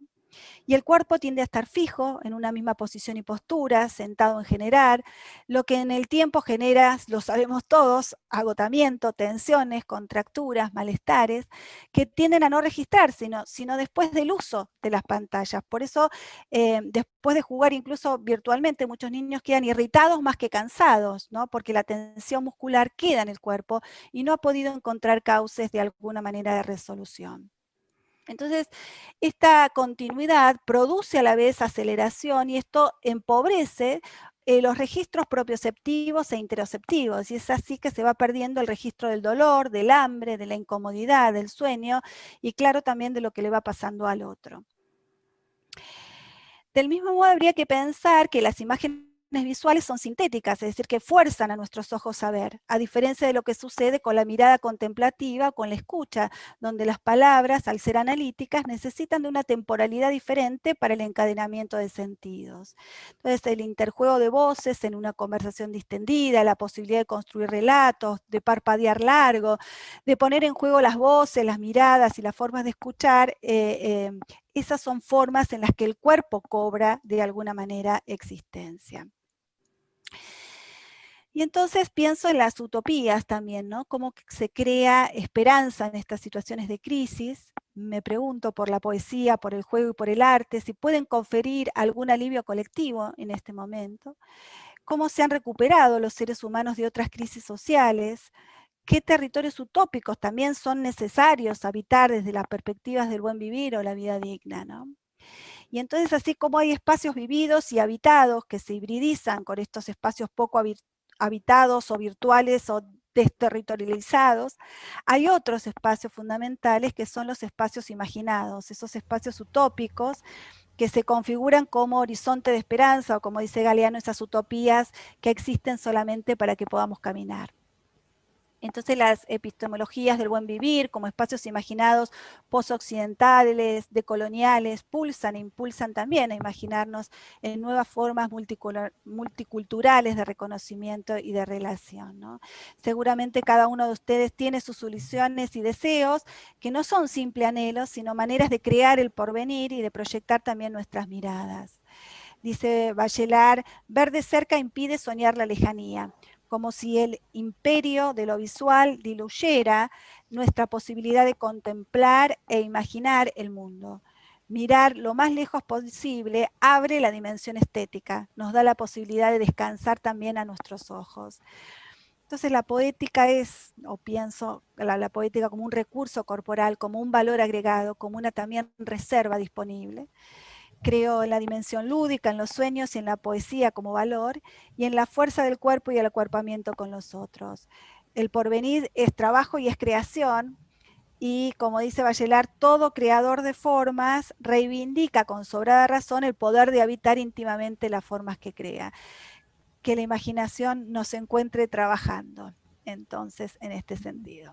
Y el cuerpo tiende a estar fijo, en una misma posición y postura, sentado en general, lo que en el tiempo genera, lo sabemos todos, agotamiento, tensiones, contracturas, malestares, que tienden a no registrar, sino después del uso de las pantallas. Por eso, después de jugar incluso virtualmente, muchos niños quedan irritados más que cansados, ¿no?, porque la tensión muscular queda en el cuerpo y no ha podido encontrar cauces de alguna manera de resolución. Entonces, esta continuidad produce a la vez aceleración y esto empobrece los registros propioceptivos e interoceptivos, y es así que se va perdiendo el registro del dolor, del hambre, de la incomodidad, del sueño, y claro, también de lo que le va pasando al otro. Del mismo modo, habría que pensar que las imágenes visuales son sintéticas, es decir, que fuerzan a nuestros ojos a ver, a diferencia de lo que sucede con la mirada contemplativa o con la escucha, donde las palabras, al ser analíticas, necesitan de una temporalidad diferente para el encadenamiento de sentidos. Entonces, el interjuego de voces en una conversación distendida, la posibilidad de construir relatos, de parpadear largo, de poner en juego las voces, las miradas y las formas de escuchar, esas son formas en las que el cuerpo cobra de alguna manera existencia. Y entonces pienso en las utopías también, ¿no? Cómo se crea esperanza en estas situaciones de crisis. Me pregunto por la poesía, por el juego y por el arte, si pueden conferir algún alivio colectivo en este momento. Cómo se han recuperado los seres humanos de otras crisis sociales. ¿Qué territorios utópicos también son necesarios habitar desde las perspectivas del buen vivir o la vida digna, ¿no? Y entonces, así como hay espacios vividos y habitados que se hibridizan con estos espacios poco habitados o virtuales o desterritorializados, hay otros espacios fundamentales que son los espacios imaginados, esos espacios utópicos que se configuran como horizonte de esperanza o, como dice Galeano, esas utopías que existen solamente para que podamos caminar. Entonces, las epistemologías del buen vivir, como espacios imaginados posoccidentales, decoloniales, pulsan e impulsan también a imaginarnos en nuevas formas multiculturales de reconocimiento y de relación, ¿no? Seguramente cada uno de ustedes tiene sus soluciones y deseos, que no son simples anhelos, sino maneras de crear el porvenir y de proyectar también nuestras miradas. Dice Bachelard, ver de cerca impide soñar la lejanía, como si el imperio de lo visual diluyera nuestra posibilidad de contemplar e imaginar el mundo. Mirar lo más lejos posible abre la dimensión estética, nos da la posibilidad de descansar también a nuestros ojos. Entonces la poética es, o pienso la poética como un recurso corporal, como un valor agregado, como una también reserva disponible. Creo en la dimensión lúdica, en los sueños y en la poesía como valor, y en la fuerza del cuerpo y el acuerpamiento con los otros. El porvenir es trabajo y es creación, y como dice Bachelard, todo creador de formas reivindica con sobrada razón el poder de habitar íntimamente las formas que crea. Que la imaginación nos encuentre trabajando, entonces, en este sentido.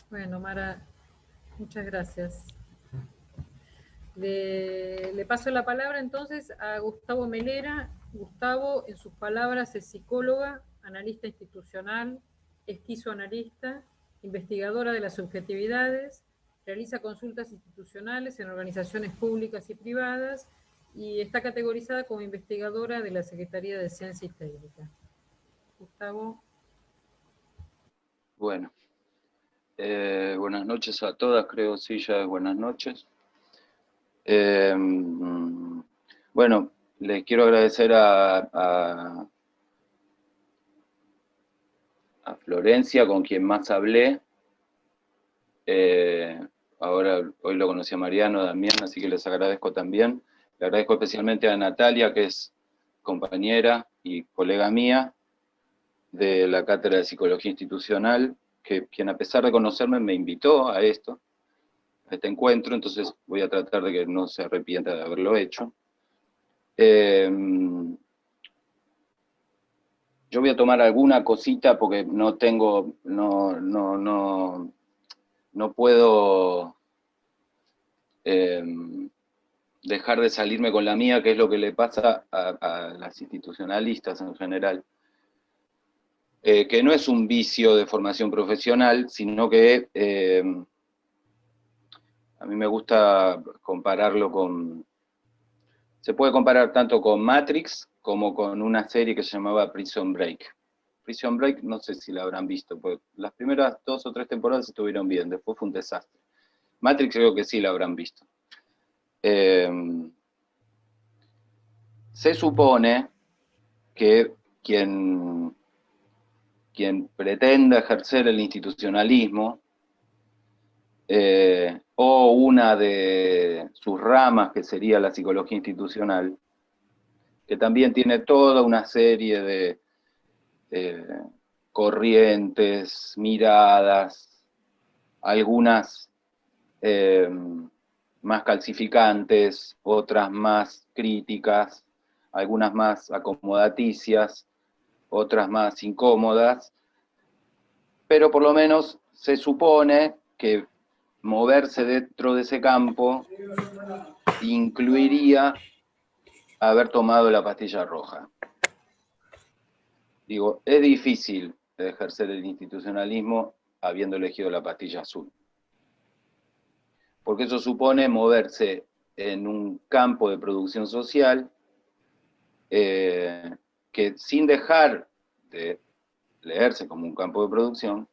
Bueno, Mara, muchas gracias. Le paso la palabra entonces a Gustavo Melera. Gustavo, en sus palabras, es psicóloga, analista institucional, esquizoanalista, investigadora de las subjetividades, realiza consultas institucionales en organizaciones públicas y privadas y está categorizada como investigadora de la Secretaría de Ciencia y Técnica. Gustavo. Bueno, Buenas noches a todas, creo, sí, ya es buenas noches. Bueno, les quiero agradecer a Florencia, con quien más hablé. Ahora, hoy lo conocí a Mariano, Damián, así que les agradezco también. Le agradezco especialmente a Natalia, que es compañera y colega mía de la Cátedra de Psicología Institucional, quien a pesar de conocerme me invitó a esto, a este encuentro, entonces voy a tratar de que no se arrepienta de haberlo hecho. Yo voy a tomar alguna cosita porque no tengo, no puedo dejar de salirme con la mía, que es lo que le pasa a las institucionalistas en general. Que no es un vicio de formación profesional, sino que a mí me gusta compararlo con... Se puede comparar tanto con Matrix como con una serie que se llamaba Prison Break. Prison Break, no sé si la habrán visto, porque las primeras 2 o 3 temporadas estuvieron bien, después fue un desastre. Matrix creo que sí la habrán visto. Se supone que quien pretenda ejercer el institucionalismo, o una de sus ramas, que sería la psicología institucional, que también tiene toda una serie de corrientes, miradas, algunas más calcificantes, otras más críticas, algunas más acomodaticias, otras más incómodas, pero por lo menos se supone que moverse dentro de ese campo incluiría haber tomado la pastilla roja. Digo, es difícil ejercer el institucionalismo habiendo elegido la pastilla azul. Porque eso supone moverse en un campo de producción social que, sin dejar de leerse como un campo de producción,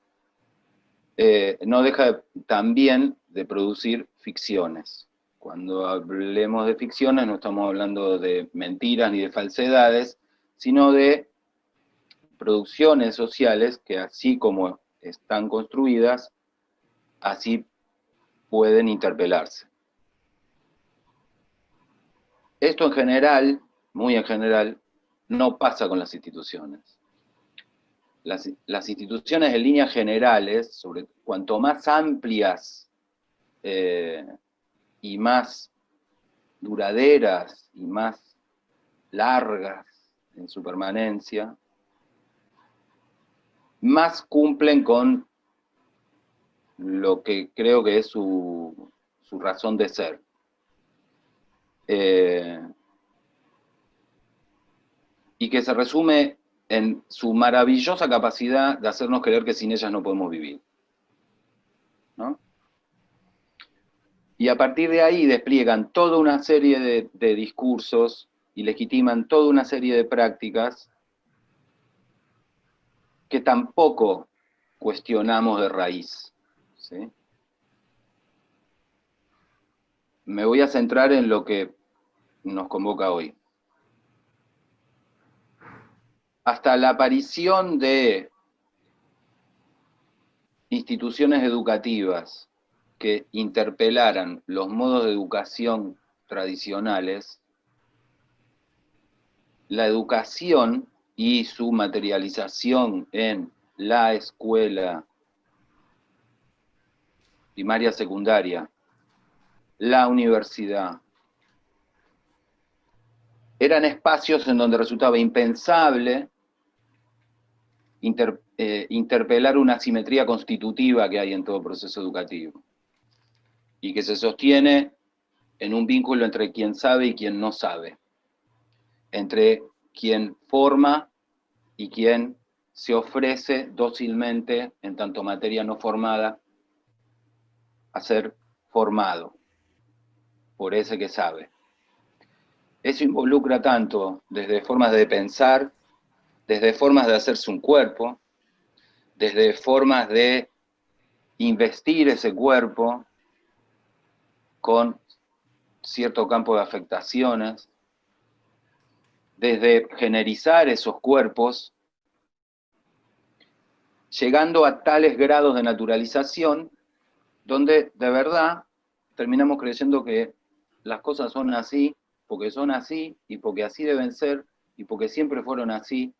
no deja también de producir ficciones. Cuando hablemos de ficciones no estamos hablando de mentiras ni de falsedades, sino de producciones sociales que, así como están construidas, así pueden interpelarse. Esto en general, muy en general, no pasa con las instituciones. Las instituciones en líneas generales, cuanto más amplias y más duraderas y más largas en su permanencia, más cumplen con lo que creo que es su razón de ser. Y que se resume en su maravillosa capacidad de hacernos creer que sin ellas no podemos vivir, ¿no? Y a partir de ahí despliegan toda una serie de discursos y legitiman toda una serie de prácticas que tampoco cuestionamos de raíz, ¿sí? Me voy a centrar en lo que nos convoca hoy. Hasta la aparición de instituciones educativas que interpelaran los modos de educación tradicionales, la educación y su materialización en la escuela primaria, secundaria, la universidad, eran espacios en donde resultaba impensable interpelar una asimetría constitutiva que hay en todo proceso educativo y que se sostiene en un vínculo entre quien sabe y quien no sabe, entre quien forma y quien se ofrece dócilmente, en tanto materia no formada, a ser formado por ese que sabe. Eso involucra tanto desde formas de pensar, desde formas de hacerse un cuerpo, desde formas de investir ese cuerpo con cierto campo de afectaciones, desde generizar esos cuerpos, llegando a tales grados de naturalización, donde de verdad terminamos creyendo que las cosas son así, porque son así, y porque así deben ser, y porque siempre fueron así.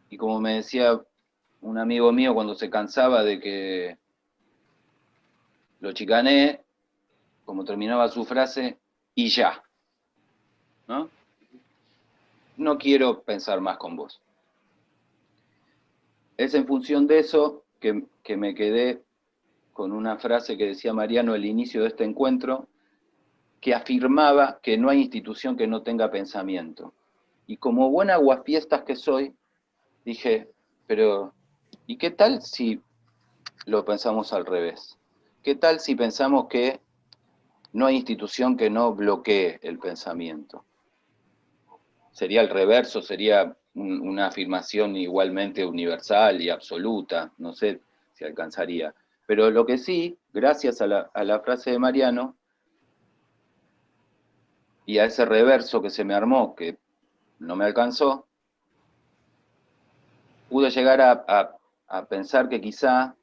Y como me decía un amigo mío cuando se cansaba de que lo chicané, como terminaba su frase, y ya, ¿no? No quiero pensar más con vos. Es en función de eso que me quedé con una frase que decía Mariano al inicio de este encuentro, que afirmaba que no hay institución que no tenga pensamiento. Y como buen aguafiestas que soy, dije, pero ¿y qué tal si lo pensamos al revés? ¿Qué tal si pensamos que no hay institución que no bloquee el pensamiento? Sería el reverso, sería una afirmación igualmente universal y absoluta, no sé si alcanzaría. Pero lo que sí, gracias a la frase de Mariano y a ese reverso que se me armó, que no me alcanzó, pude llegar a pensar que quizá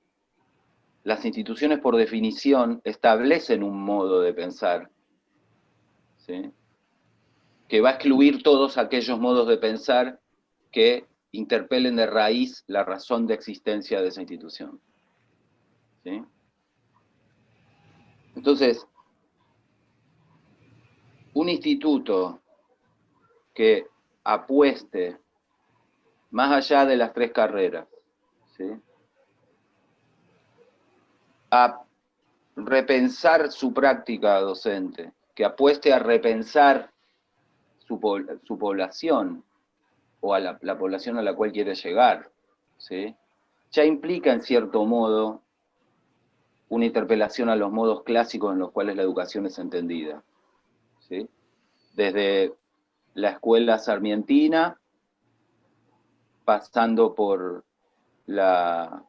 las instituciones por definición establecen un modo de pensar, ¿sí?, que va a excluir todos aquellos modos de pensar que interpelen de raíz la razón de existencia de esa institución, ¿sí? Entonces, un instituto que apueste más allá de las 3 carreras, ¿sí?, a repensar su práctica docente, que apueste a repensar su población, o a la población a la cual quiere llegar, ¿sí?, ya implica en cierto modo una interpelación a los modos clásicos en los cuales la educación es entendida, ¿sí?, desde la escuela sarmientina, pasando por la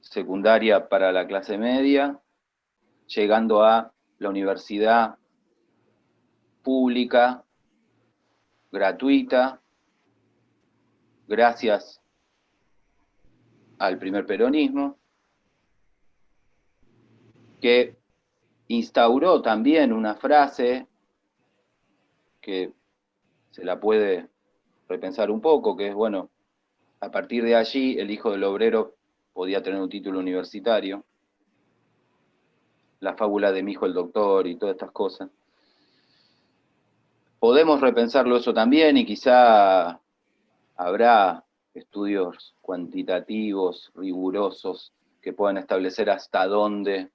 secundaria para la clase media, llegando a la universidad pública, gratuita, gracias al primer peronismo, que instauró también una frase que se la puede repensar un poco, que es, bueno, a partir de allí el hijo del obrero podía tener un título universitario, la fábula de mi hijo el doctor y todas estas cosas. Podemos repensarlo eso también, y quizá habrá estudios cuantitativos, rigurosos, que puedan establecer hasta dónde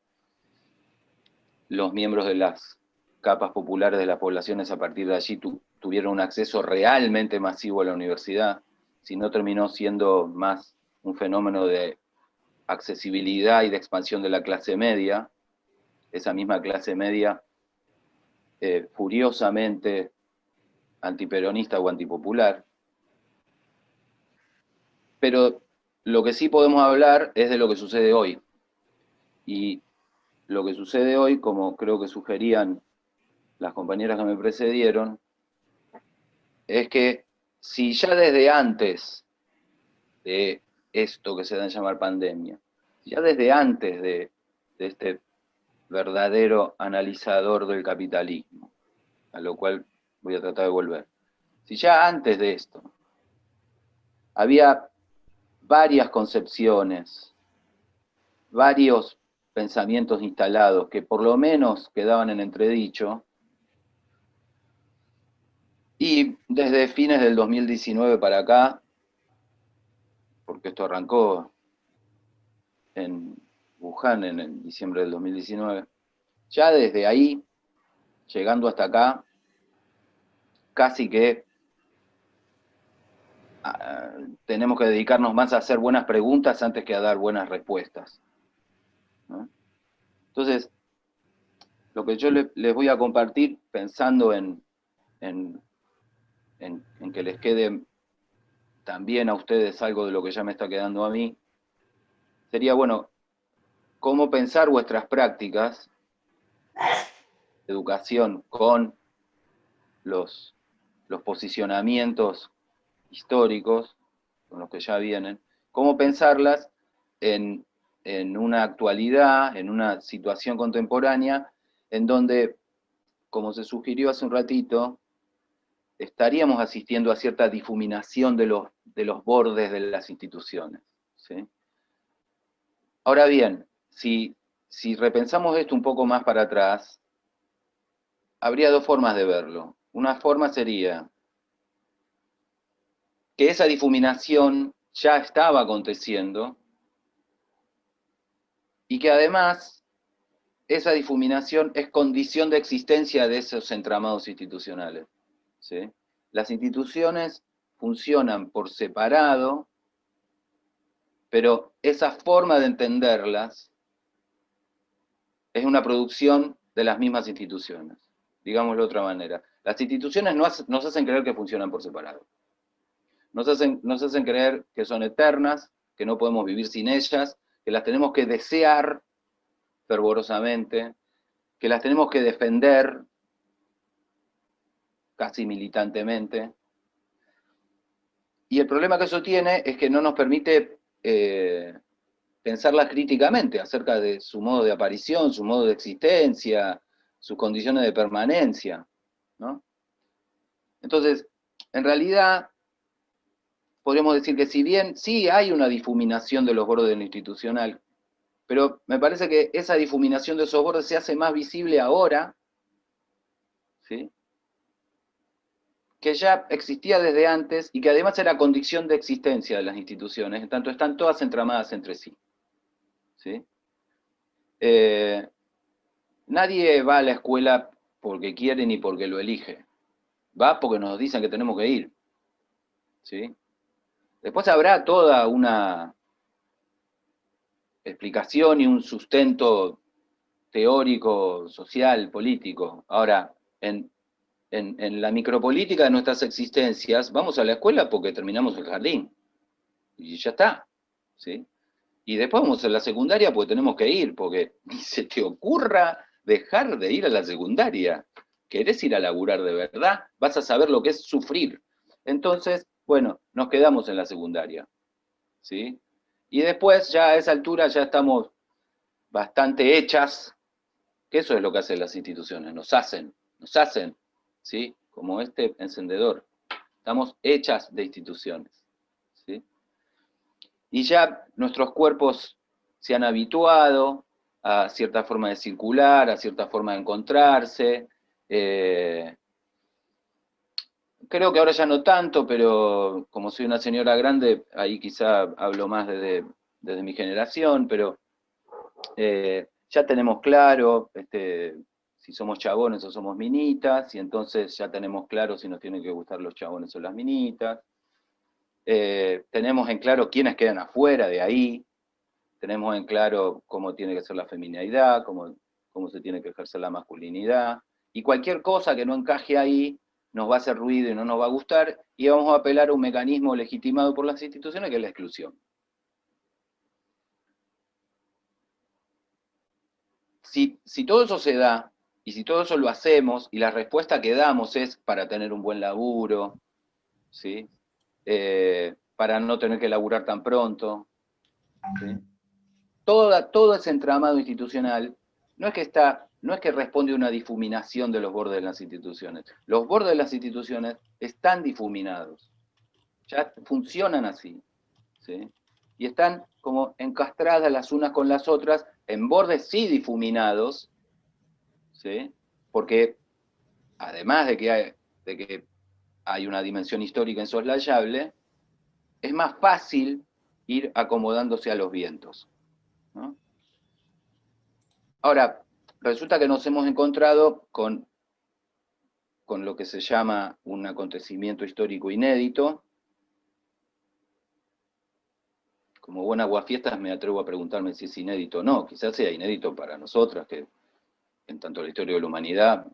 los miembros de las capas populares de las poblaciones a partir de allí tuvieron un acceso realmente masivo a la universidad, si no terminó siendo más un fenómeno de accesibilidad y de expansión de la clase media, esa misma clase media furiosamente antiperonista o antipopular. Pero lo que sí podemos hablar es de lo que sucede hoy. Y lo que sucede hoy, como creo que sugerían las compañeras que me precedieron, es que si ya desde antes de esto que se da en llamar pandemia, ya desde antes de este verdadero analizador del capitalismo, a lo cual voy a tratar de volver, si ya antes de esto había varias concepciones, varios pensamientos instalados que por lo menos quedaban en entredicho, y desde fines del 2019 para acá, porque esto arrancó en Wuhan en el diciembre del 2019, ya desde ahí, llegando hasta acá, casi que tenemos que dedicarnos más a hacer buenas preguntas antes que a dar buenas respuestas, ¿no? Entonces, lo que yo les voy a compartir, pensando en que les quede también a ustedes algo de lo que ya me está quedando a mí, sería, bueno, cómo pensar vuestras prácticas de educación con los posicionamientos históricos, con los que ya vienen, cómo pensarlas en una actualidad, en una situación contemporánea, en donde, como se sugirió hace un ratito, estaríamos asistiendo a cierta difuminación de los bordes de las instituciones, ¿sí? Ahora bien, si repensamos esto un poco más para atrás, habría dos formas de verlo. Una forma sería que esa difuminación ya estaba aconteciendo y que además esa difuminación es condición de existencia de esos entramados institucionales, ¿sí? Las instituciones funcionan por separado, pero esa forma de entenderlas es una producción de las mismas instituciones. Digámoslo de otra manera. Las instituciones nos hacen creer que funcionan por separado. Nos hacen creer que son eternas, que no podemos vivir sin ellas, que las tenemos que desear fervorosamente, que las tenemos que defender casi militantemente. Y el problema que eso tiene es que no nos permite pensarlas críticamente acerca de su modo de aparición, su modo de existencia, sus condiciones de permanencia, ¿no? Entonces, en realidad, podríamos decir que si bien sí hay una difuminación de los bordes de lo institucional, pero me parece que esa difuminación de esos bordes se hace más visible ahora, ¿sí?, que ya existía desde antes y que además era condición de existencia de las instituciones, en tanto están todas entramadas entre sí, ¿sí? Nadie va a la escuela porque quiere ni porque lo elige. Va porque nos dicen que tenemos que ir, ¿sí? Después habrá toda una explicación y un sustento teórico, social, político. Ahora, en la micropolítica de nuestras existencias, vamos a la escuela porque terminamos el jardín. Y ya está, ¿sí? Y después vamos a la secundaria porque tenemos que ir, porque ni se te ocurra dejar de ir a la secundaria. ¿Querés ir a laburar de verdad? Vas a saber lo que es sufrir. Entonces, bueno, nos quedamos en la secundaria, ¿sí? Y después, ya a esa altura, ya estamos bastante hechas, que eso es lo que hacen las instituciones, nos hacen, ¿sí? Como este encendedor. Estamos hechas de instituciones, ¿sí? Y ya nuestros cuerpos se han habituado a cierta forma de circular, a cierta forma de encontrarse. Creo que ahora ya no tanto, pero como soy una señora grande, ahí quizá hablo más desde mi generación, pero ya tenemos claro si somos chabones o somos minitas, y entonces ya tenemos claro si nos tienen que gustar los chabones o las minitas. Tenemos en claro quiénes quedan afuera de ahí, tenemos en claro cómo tiene que ser la feminidad, cómo se tiene que ejercer la masculinidad, y cualquier cosa que no encaje ahí nos va a hacer ruido y no nos va a gustar, y vamos a apelar a un mecanismo legitimado por las instituciones que es la exclusión. Si todo eso se da, y si todo eso lo hacemos, y la respuesta que damos es para tener un buen laburo, ¿sí?, para no tener que laburar tan pronto, ¿sí?, todo ese entramado institucional no es que responde a una difuminación de los bordes de las instituciones. Los bordes de las instituciones están difuminados, ya funcionan así, ¿sí?, y están como encastradas las unas con las otras, en bordes sí difuminados, ¿sí?, porque además de que hay una dimensión histórica insoslayable, es más fácil ir acomodándose a los vientos, ¿no? Ahora, resulta que nos hemos encontrado con lo que se llama un acontecimiento histórico inédito. Como buen aguafiestas me atrevo a preguntarme si es inédito o no. Quizás sea inédito para nosotras, que en tanto la historia de la humanidad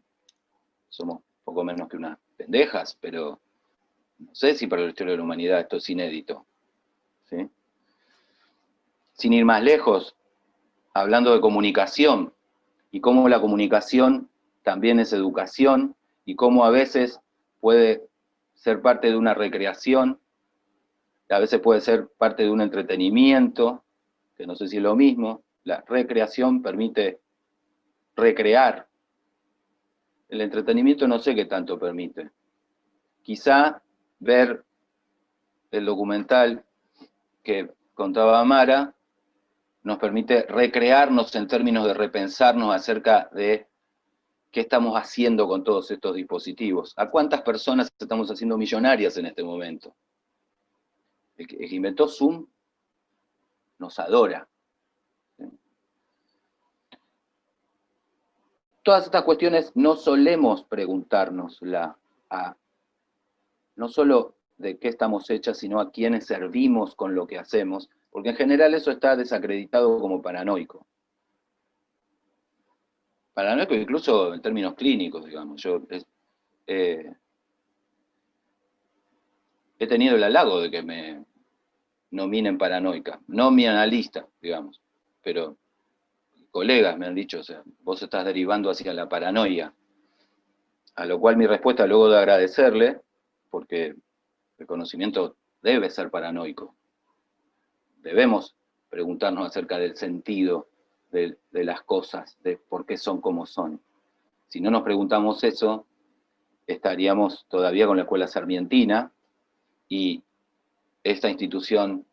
somos poco menos que unas pendejas, pero no sé si para la historia de la humanidad esto es inédito, ¿sí? Sin ir más lejos, hablando de comunicación, y cómo la comunicación también es educación, y cómo a veces puede ser parte de una recreación, a veces puede ser parte de un entretenimiento, que no sé si es lo mismo. La recreación permite recrear. El entretenimiento no sé qué tanto permite. Quizá ver el documental que contaba Amara nos permite recrearnos en términos de repensarnos acerca de qué estamos haciendo con todos estos dispositivos. ¿A cuántas personas estamos haciendo millonarias en este momento? El que inventó Zoom nos adora. Todas estas cuestiones no solemos preguntárnosla no solo de qué estamos hechas, sino a quiénes servimos con lo que hacemos, porque en general eso está desacreditado como paranoico. Paranoico incluso en términos clínicos, digamos. Yo he tenido el halago de que me nominen paranoica, no mi analista, digamos, pero colegas me han dicho, o sea, vos estás derivando hacia la paranoia, a lo cual mi respuesta, luego de agradecerle, porque el conocimiento debe ser paranoico, debemos preguntarnos acerca del sentido de las cosas, de por qué son como son. Si no nos preguntamos eso, estaríamos todavía con la escuela sarmientina, y esta institución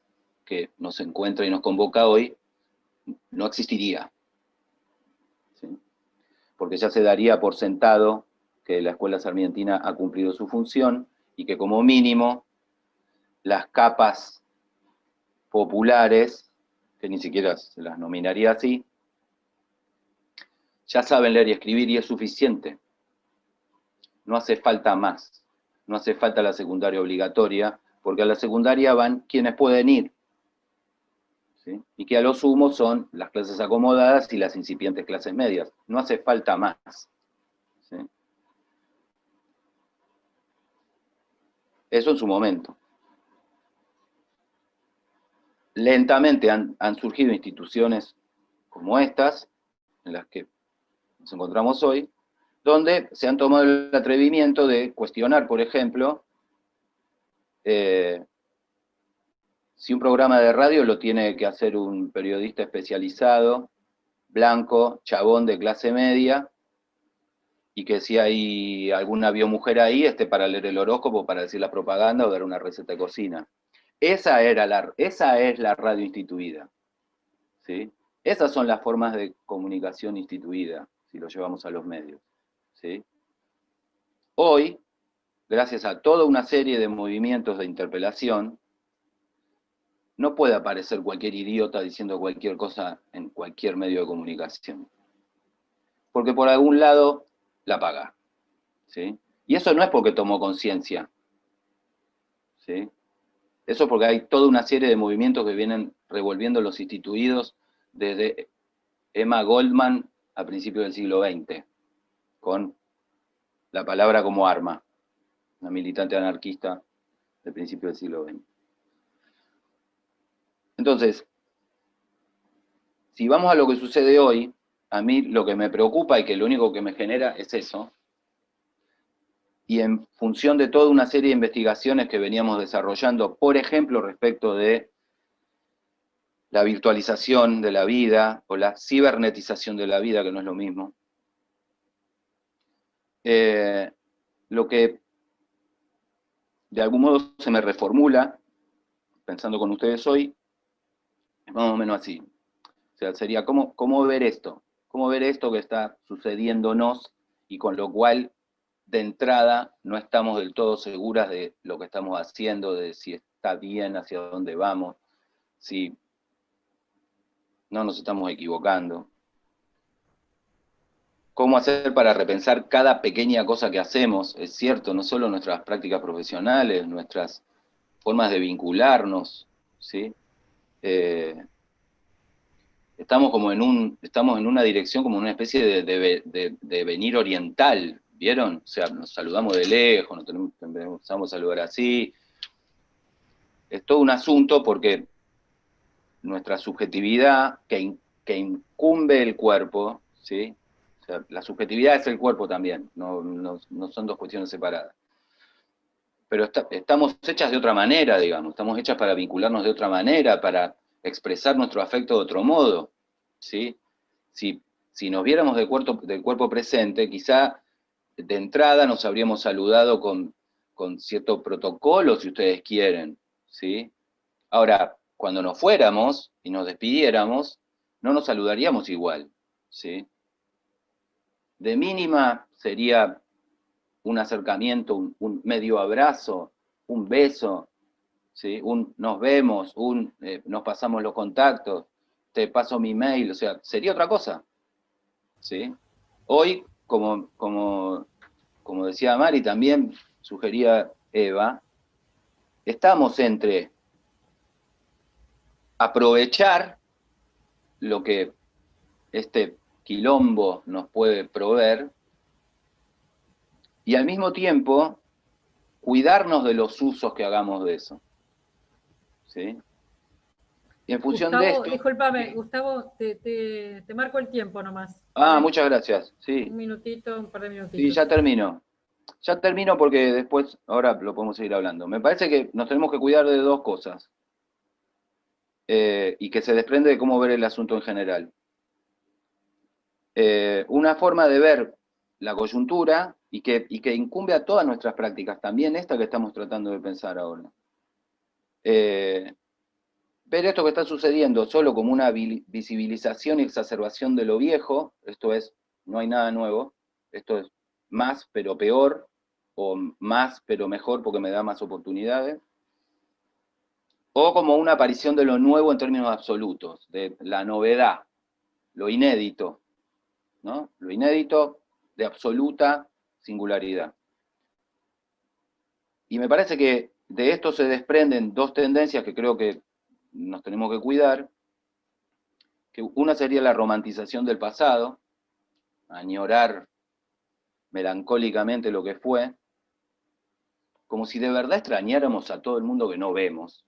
que nos encuentra y nos convoca hoy no existiría, ¿sí? Porque ya se daría por sentado que la escuela sarmientina ha cumplido su función y que como mínimo las capas populares, que ni siquiera se las nominaría así, ya saben leer y escribir y es suficiente. No hace falta más, no hace falta la secundaria obligatoria, porque a la secundaria van quienes pueden ir, ¿sí? Y que a lo sumo son las clases acomodadas y las incipientes clases medias. No hace falta más, ¿sí? Eso en su momento. Lentamente han surgido instituciones como estas, en las que nos encontramos hoy, donde se han tomado el atrevimiento de cuestionar, por ejemplo, si un programa de radio lo tiene que hacer un periodista especializado, blanco, chabón de clase media, y que si hay alguna biomujer ahí, para leer el horóscopo, para decir la propaganda o dar una receta de cocina. Esa es la radio instituida, ¿sí? Esas son las formas de comunicación instituida, si lo llevamos a los medios, ¿sí? Hoy, gracias a toda una serie de movimientos de interpelación, no puede aparecer cualquier idiota diciendo cualquier cosa en cualquier medio de comunicación. Porque por algún lado la paga, ¿sí? Y eso no es porque tomó conciencia, ¿sí? Eso es porque hay toda una serie de movimientos que vienen revolviendo los instituidos desde Emma Goldman a principios del siglo XX, con la palabra como arma, una militante anarquista del principio del siglo XX. Entonces, si vamos a lo que sucede hoy, a mí lo que me preocupa y que lo único que me genera es eso, y en función de toda una serie de investigaciones que veníamos desarrollando, por ejemplo, respecto de la virtualización de la vida, o la cibernetización de la vida, que no es lo mismo, lo que de algún modo se me reformula, pensando con ustedes hoy, es más o menos así. O sea, sería cómo ver esto, que está sucediéndonos, y con lo cual, de entrada, no estamos del todo seguras de lo que estamos haciendo, de si está bien, hacia dónde vamos, si no nos estamos equivocando. ¿Cómo hacer para repensar cada pequeña cosa que hacemos? Es cierto, no solo nuestras prácticas profesionales, nuestras formas de vincularnos, ¿sí? Estamos en una dirección, como una especie de venir oriental, ¿vieron? O sea, nos saludamos de lejos, nos empezamos a saludar así. Es todo un asunto porque nuestra subjetividad, que que incumbe el cuerpo, ¿sí? O sea, la subjetividad es el cuerpo también, no son dos cuestiones separadas. Pero estamos hechas de otra manera, digamos, estamos hechas para vincularnos de otra manera, para expresar nuestro afecto de otro modo, ¿sí? Si nos viéramos del cuerpo presente, quizá de entrada nos habríamos saludado con cierto protocolo, si ustedes quieren, ¿sí? Ahora, cuando nos fuéramos y nos despidiéramos, no nos saludaríamos igual, ¿sí? De mínima sería un acercamiento, un medio abrazo, un beso, ¿sí? Nos vemos, nos pasamos los contactos, te paso mi mail, o sea, sería otra cosa, ¿sí? Hoy, como decía Mari, también sugería Eva, estamos entre aprovechar lo que este quilombo nos puede proveer y al mismo tiempo cuidarnos de los usos que hagamos de eso, ¿sí? Y en función Gustavo, de esto... discúlpame, Gustavo, te marco el tiempo nomás. Ah, ¿vale? muchas gracias, sí. Un minutito, un par de minutitos. Sí, ya termino. Ya termino porque después, ahora lo podemos seguir hablando. Me parece que nos tenemos que cuidar de dos cosas. Y que se desprende de cómo ver el asunto en general. Una forma de ver la coyuntura y que incumbe a todas nuestras prácticas, también esta que estamos tratando de pensar ahora. Ver esto que está sucediendo solo como una visibilización y exacerbación de lo viejo, esto es, no hay nada nuevo, esto es más pero peor, o más pero mejor porque me da más oportunidades, o como una aparición de lo nuevo en términos absolutos, de la novedad, lo inédito, ¿no? Lo inédito de absoluta singularidad. Y me parece que de esto se desprenden dos tendencias que creo que nos tenemos que cuidar, que una sería la romantización del pasado, añorar melancólicamente lo que fue, como si de verdad extrañáramos a todo el mundo que no vemos.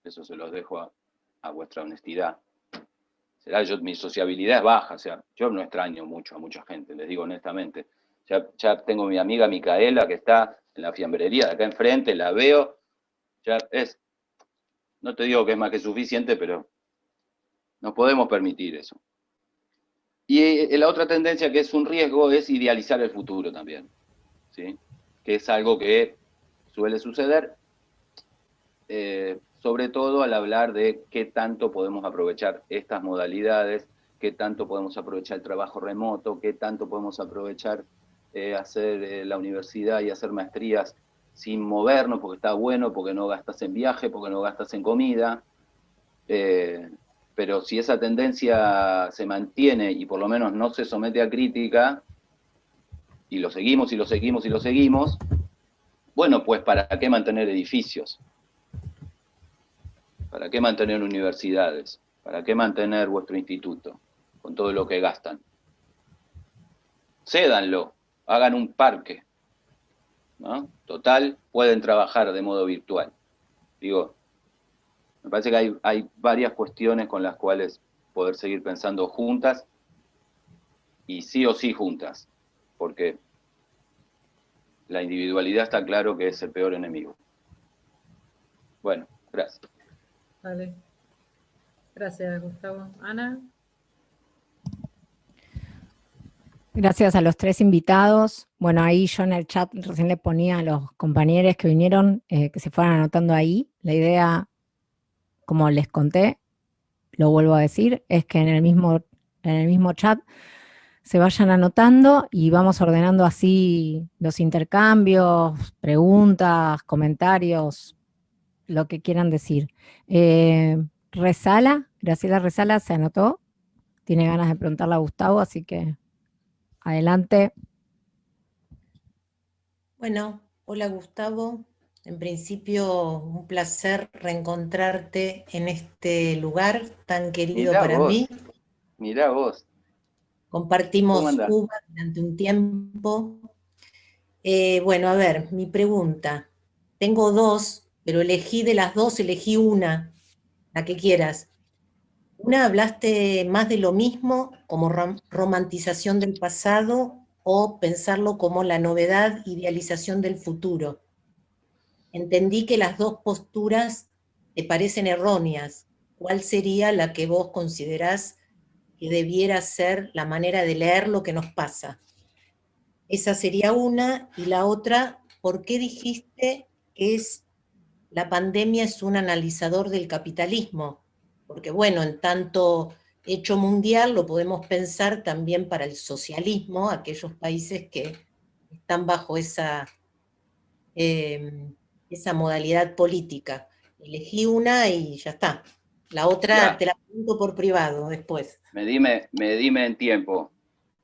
Eso se los dejo a vuestra honestidad. Mi sociabilidad es baja, o sea, yo no extraño mucho a mucha gente, les digo honestamente. Ya tengo mi amiga Micaela que está en la fiambrería de acá enfrente, la veo, ya es, no te digo que es más que suficiente, pero nos podemos permitir eso. Y la otra tendencia que es un riesgo es idealizar el futuro también, ¿sí? Que es algo que suele suceder, sobre todo al hablar de qué tanto podemos aprovechar estas modalidades, qué tanto podemos aprovechar el trabajo remoto, qué tanto podemos aprovechar hacer la universidad y hacer maestrías sin movernos, porque está bueno, porque no gastas en viaje, porque no gastas en comida. Pero si esa tendencia se mantiene y por lo menos no se somete a crítica, y lo seguimos, y lo seguimos, y lo seguimos, bueno, pues ¿para qué mantener edificios? ¿Para qué mantener universidades? ¿Para qué mantener vuestro instituto? Con todo lo que gastan. Cédanlo, hagan un parque, ¿no? Total, pueden trabajar de modo virtual. Digo, me parece que hay varias cuestiones con las cuales poder seguir pensando juntas, y sí o sí juntas, porque la individualidad está claro que es el peor enemigo. Bueno, gracias. Vale. Gracias, Gustavo. Ana. Gracias a los tres invitados. Bueno, ahí yo en el chat recién le ponía a los compañeros que vinieron que se fueran anotando ahí. La idea, como les conté, lo vuelvo a decir, es que en el mismo chat se vayan anotando y vamos ordenando así los intercambios, preguntas, comentarios, lo que quieran decir. Graciela Resala se anotó, tiene ganas de preguntarle a Gustavo, así que adelante. Bueno, hola Gustavo. En principio, un placer reencontrarte en este lugar tan querido Mirá para vos, mí. mirá vos. ¿Cómo Compartimos andás? UBA durante un tiempo. Bueno, a ver, mi pregunta. Tengo dos, pero elegí de las dos, elegí una, la que quieras. Una, hablaste más de lo mismo, como romantización del pasado, o pensarlo como la novedad, idealización del futuro. Entendí que las dos posturas te parecen erróneas. ¿Cuál sería la que vos considerás que debiera ser la manera de leer lo que nos pasa? Esa sería una. Y la otra, ¿por qué dijiste que la pandemia es un analizador del capitalismo? Porque bueno, en tanto hecho mundial lo podemos pensar también para el socialismo, aquellos países que están bajo esa modalidad política. Elegí una y ya está. La otra Ya. te la pregunto por privado después. Medime en tiempo.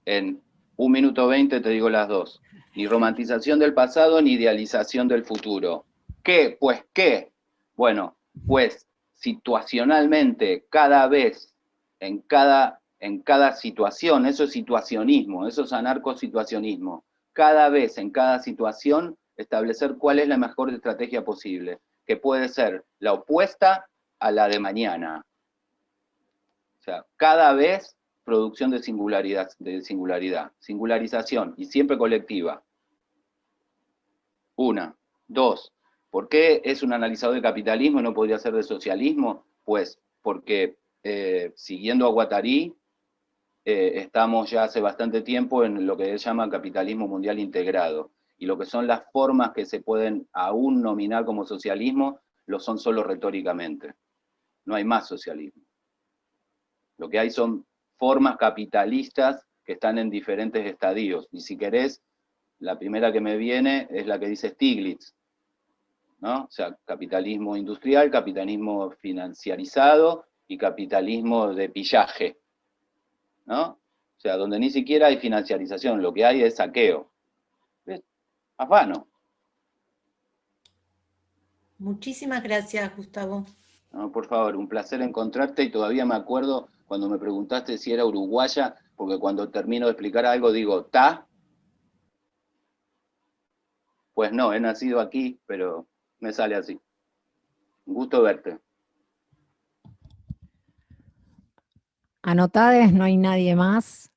En 1 minuto 20 te digo las dos. Ni romantización del pasado, ni idealización del futuro. ¿Qué? Pues, ¿qué? Bueno, pues situacionalmente, cada vez, en cada situación, eso es situacionismo, eso es anarcosituacionismo. Cada vez, en cada situación, establecer cuál es la mejor estrategia posible, que puede ser la opuesta a la de mañana. O sea, cada vez producción de singularización, y siempre colectiva. Una. Dos, ¿por qué es un analizador de capitalismo y no podría ser de socialismo? Pues porque, siguiendo a Guattari, estamos ya hace bastante tiempo en lo que él llama capitalismo mundial integrado, y lo que son las formas que se pueden aún nominar como socialismo, lo son solo retóricamente. No hay más socialismo. Lo que hay son formas capitalistas que están en diferentes estadios. Y si querés, la primera que me viene es la que dice Stiglitz, ¿no? O sea, capitalismo industrial, capitalismo financiarizado y capitalismo de pillaje, ¿no? O sea, donde ni siquiera hay financiarización, lo que hay es saqueo. ¿Ves? Afano. Muchísimas gracias, Gustavo. No, por favor, un placer encontrarte, y todavía me acuerdo cuando me preguntaste si era uruguaya, porque cuando termino de explicar algo digo, ¿ta? Pues no, he nacido aquí, pero me sale así. Un gusto verte. Anotades, no hay nadie más.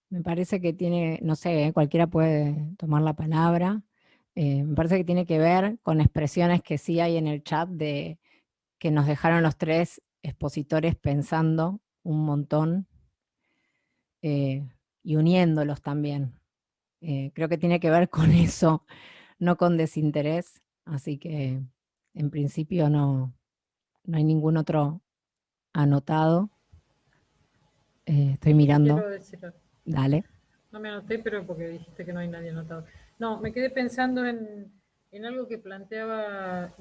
Me parece que tiene, no sé, cualquiera puede tomar la palabra. Me parece que tiene que ver con expresiones que sí hay en el chat de que nos dejaron los tres expositores pensando un montón y uniéndolos también. Creo que tiene que ver con eso, no con desinterés, así que en principio no hay ningún otro anotado. Estoy mirando. Quiero decir algo. Dale. No me anoté, pero porque dijiste que no hay nadie anotado. No, me quedé pensando en algo que planteaba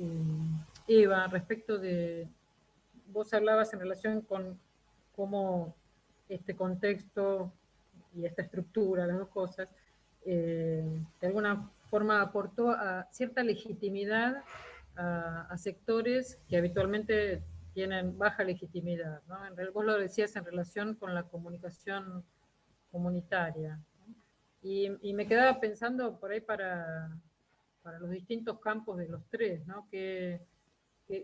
Eva respecto de, vos hablabas en relación con cómo este contexto y esta estructura, las dos cosas, de alguna forma aportó a cierta legitimidad a sectores que habitualmente tienen baja legitimidad, ¿no? Vos lo decías en relación con la comunicación comunitaria, ¿no? Y me quedaba pensando por ahí para los distintos campos de los tres, ¿no? ¿Qué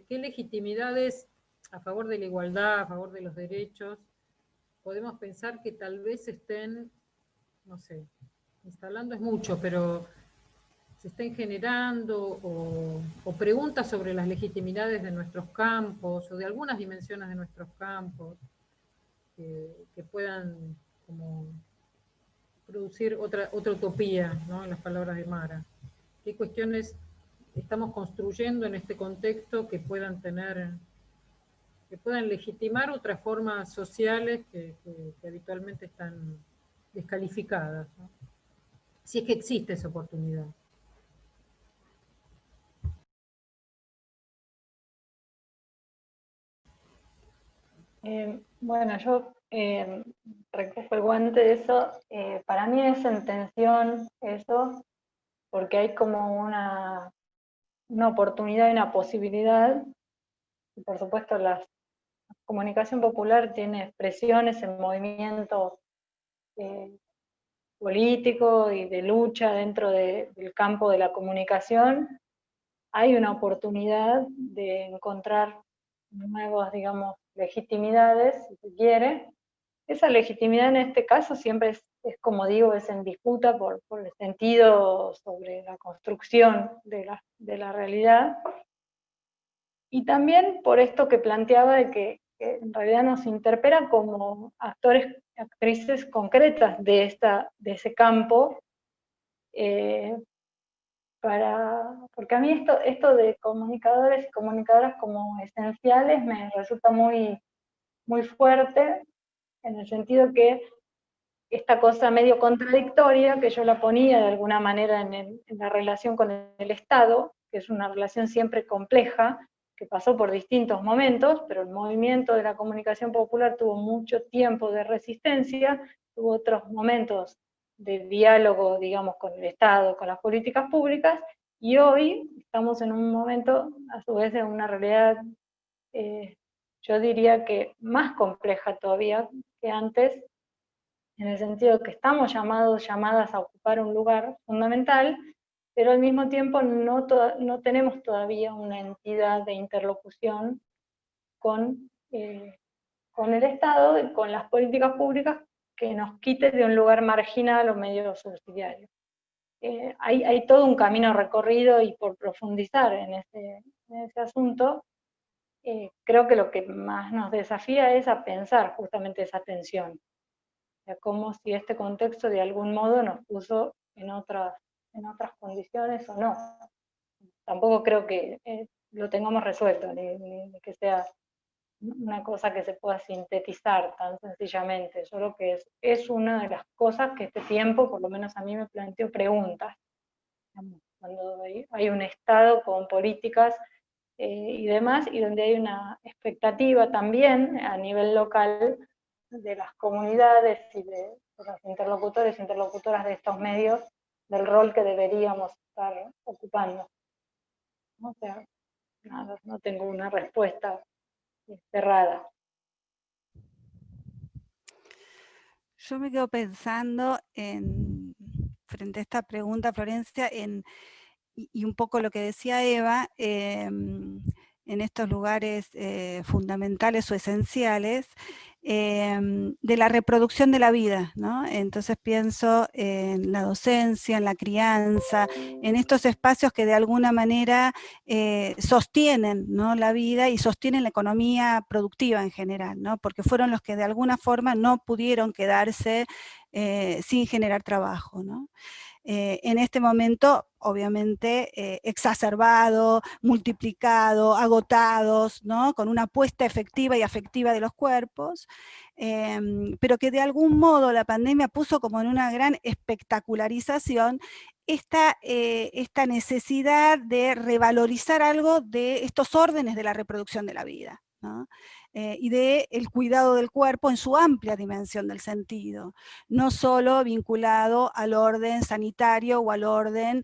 legitimidades a favor de la igualdad, a favor de los derechos, podemos pensar que tal vez estén, no sé, instalando es mucho, pero se estén generando o preguntas sobre las legitimidades de nuestros campos o de algunas dimensiones de nuestros campos que puedan como producir otra utopía, ¿no? En las palabras de Mara. ¿Qué cuestiones estamos construyendo en este contexto que puedan legitimar otras formas sociales que habitualmente están descalificadas, ¿no? Si es que existe esa oportunidad. Bueno, yo recojo el guante de eso. Para mí es en tensión eso, porque hay como una oportunidad y una posibilidad. Y por supuesto, la comunicación popular tiene expresiones en movimientos políticos y de lucha dentro del campo de la comunicación. Hay una oportunidad de encontrar nuevos, digamos, legitimidades, si se quiere. Esa legitimidad en este caso siempre es como digo, es en disputa por el sentido sobre la construcción de la realidad. Y también por esto que planteaba de que en realidad nos interpela como actores, actrices concretas de ese campo, porque a mí esto de comunicadores y comunicadoras como esenciales me resulta muy, muy fuerte, en el sentido que esta cosa medio contradictoria, que yo la ponía de alguna manera en la relación con el Estado, que es una relación siempre compleja, que pasó por distintos momentos, pero el movimiento de la comunicación popular tuvo mucho tiempo de resistencia, tuvo otros momentos de diálogo, digamos, con el Estado, con las políticas públicas, y hoy estamos en un momento, a su vez, de una realidad, yo diría que más compleja todavía que antes, en el sentido de que estamos llamadas a ocupar un lugar fundamental, pero al mismo tiempo no tenemos todavía una entidad de interlocución con el Estado y con las políticas públicas que nos quite de un lugar marginal o medio subsidiario. Hay todo un camino recorrido y por profundizar en ese asunto. Creo que lo que más nos desafía es a pensar justamente esa tensión, o sea, como si este contexto de algún modo nos puso en otras condiciones o no. Tampoco creo que lo tengamos resuelto, ni que sea una cosa que se pueda sintetizar tan sencillamente, solo que es una de las cosas que este tiempo, por lo menos a mí me planteó preguntas. Cuando hay un Estado con políticas y demás, y donde hay una expectativa también a nivel local de las comunidades y de los interlocutores e interlocutoras de estos medios, del rol que deberíamos estar ocupando. O sea, no tengo una respuesta cerrada. Yo me quedo pensando frente a esta pregunta, Florencia, y un poco lo que decía Eva, en estos lugares fundamentales o esenciales, de la reproducción de la vida, ¿no? Entonces pienso en la docencia, en la crianza, en estos espacios que de alguna manera sostienen, ¿no?, la vida y sostienen la economía productiva en general, ¿no? Porque fueron los que de alguna forma no pudieron quedarse sin generar trabajo, ¿no? En este momento, obviamente, exacerbado, multiplicado, agotados, ¿no?, con una apuesta efectiva y afectiva de los cuerpos, pero que de algún modo la pandemia puso como en una gran espectacularización esta necesidad de revalorizar algo de estos órdenes de la reproducción de la vida, ¿no? Y del cuidado del cuerpo en su amplia dimensión del sentido, no solo vinculado al orden sanitario o al orden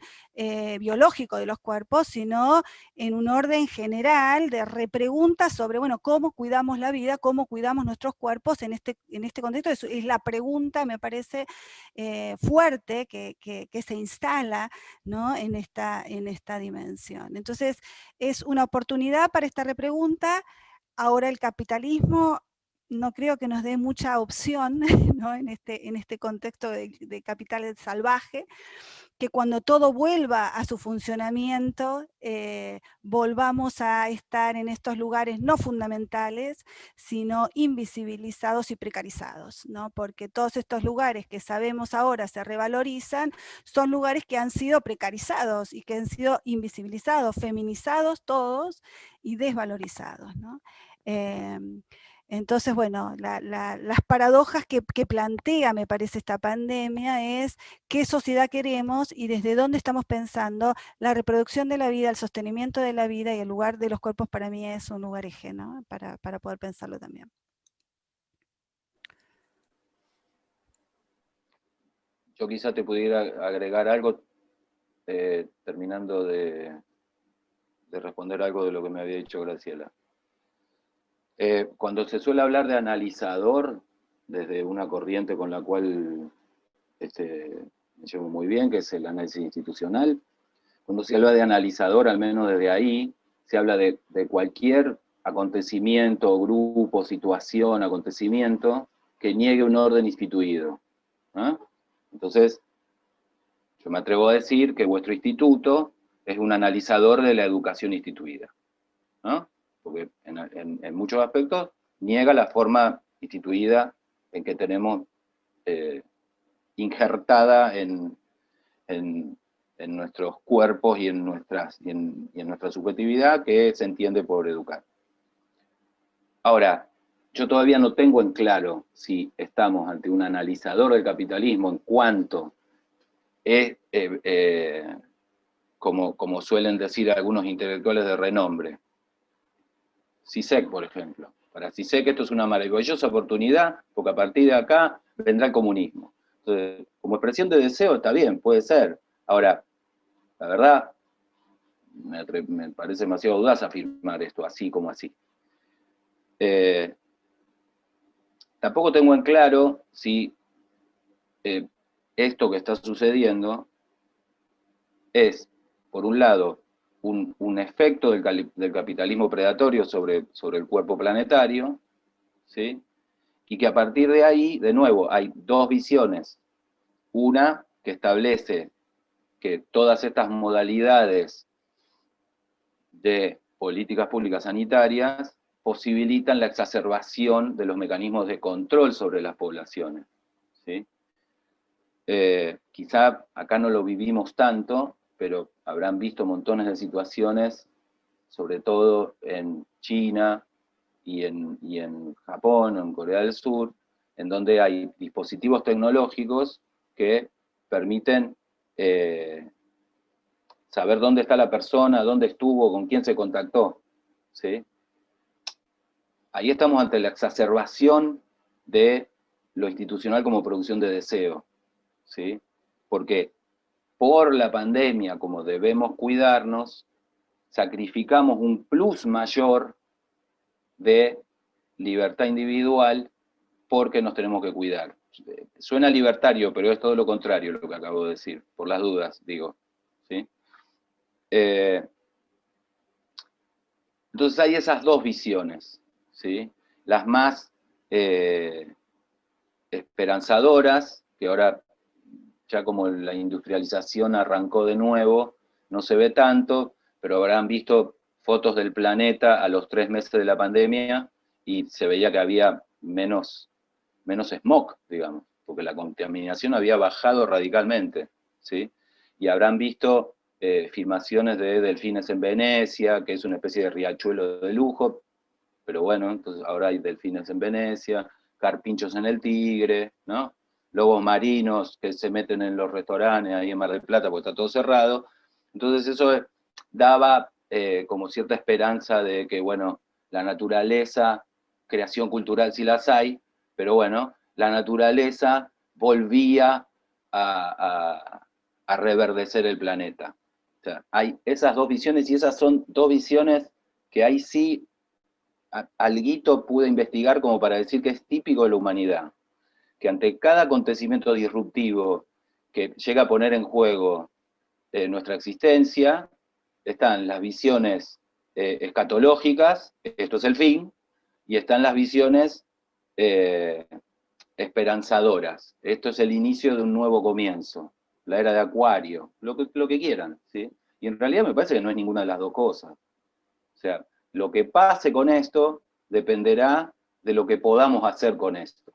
biológico de los cuerpos, sino en un orden general de repreguntas sobre, bueno, cómo cuidamos la vida, cómo cuidamos nuestros cuerpos en este contexto. Es la pregunta, me parece, fuerte que se instala, ¿no?, en esta dimensión. Entonces, es una oportunidad para esta repregunta. Ahora el capitalismo no creo que nos dé mucha opción, ¿no?, en este contexto de capital salvaje, que cuando todo vuelva a su funcionamiento, volvamos a estar en estos lugares no fundamentales, sino invisibilizados y precarizados, ¿no? Porque todos estos lugares que sabemos ahora se revalorizan, son lugares que han sido precarizados y que han sido invisibilizados, feminizados todos y desvalorizados, ¿no? Entonces, bueno, las paradojas que plantea, me parece, esta pandemia es qué sociedad queremos y desde dónde estamos pensando la reproducción de la vida, el sostenimiento de la vida, y el lugar de los cuerpos para mí es un lugar eje, ¿no?, para poder pensarlo también. Yo quizá te pudiera agregar algo, terminando de responder algo de lo que me había dicho Graciela. Cuando se suele hablar de analizador, desde una corriente con la cual me llevo muy bien, que es el análisis institucional, cuando se habla de analizador, al menos desde ahí, se habla de cualquier acontecimiento, grupo, situación, acontecimiento, que niegue un orden instituido. ¿No? Entonces, yo me atrevo a decir que vuestro instituto es un analizador de la educación instituida, ¿no? Porque en muchos aspectos niega la forma instituida en que tenemos injertada en nuestros cuerpos y en nuestra subjetividad, que se entiende por educar. Ahora, yo todavía no tengo en claro si estamos ante un analizador del capitalismo en cuanto es, como suelen decir algunos intelectuales de renombre. Zizek, por ejemplo. Para Zizek esto es una maravillosa oportunidad, porque a partir de acá vendrá el comunismo. Entonces, como expresión de deseo está bien, puede ser. Ahora, la verdad, me parece demasiado audaz afirmar esto así como así. Tampoco tengo en claro si esto que está sucediendo es, por un lado, un efecto del capitalismo predatorio sobre el cuerpo planetario, ¿sí? Y que a partir de ahí, de nuevo, hay dos visiones. Una que establece que todas estas modalidades de políticas públicas sanitarias posibilitan la exacerbación de los mecanismos de control sobre las poblaciones, ¿sí? Quizá acá no lo vivimos tanto, pero habrán visto montones de situaciones, sobre todo en China y en Japón o en Corea del Sur, en donde hay dispositivos tecnológicos que permiten saber dónde está la persona, dónde estuvo, con quién se contactó, ¿sí? Ahí estamos ante la exacerbación de lo institucional como producción de deseo, ¿sí? Porque por la pandemia, como debemos cuidarnos, sacrificamos un plus mayor de libertad individual porque nos tenemos que cuidar. Suena libertario, pero es todo lo contrario lo que acabo de decir, por las dudas, digo, ¿sí? Entonces hay esas dos visiones, ¿sí? Las más esperanzadoras, que ahora ya como la industrialización arrancó de nuevo, no se ve tanto, pero habrán visto fotos del planeta a los 3 meses de la pandemia y se veía que había menos smog, digamos, porque la contaminación había bajado radicalmente, ¿sí? Y habrán visto filmaciones de delfines en Venecia, que es una especie de riachuelo de lujo, pero bueno, entonces ahora hay delfines en Venecia, carpinchos en el Tigre, ¿no? Lobos marinos que se meten en los restaurantes ahí en Mar del Plata porque está todo cerrado. Entonces eso daba como cierta esperanza de que, bueno, la naturaleza, creación cultural sí las hay, pero bueno, la naturaleza volvía a reverdecer el planeta. O sea, hay esas dos visiones y esas son dos visiones que ahí sí alguito pude investigar como para decir que es típico de la humanidad, que ante cada acontecimiento disruptivo que llega a poner en juego nuestra existencia, están las visiones escatológicas, esto es el fin, y están las visiones esperanzadoras, esto es el inicio de un nuevo comienzo, la era de Acuario, lo que quieran, ¿sí? Y en realidad me parece que no es ninguna de las dos cosas. O sea, lo que pase con esto dependerá de lo que podamos hacer con esto,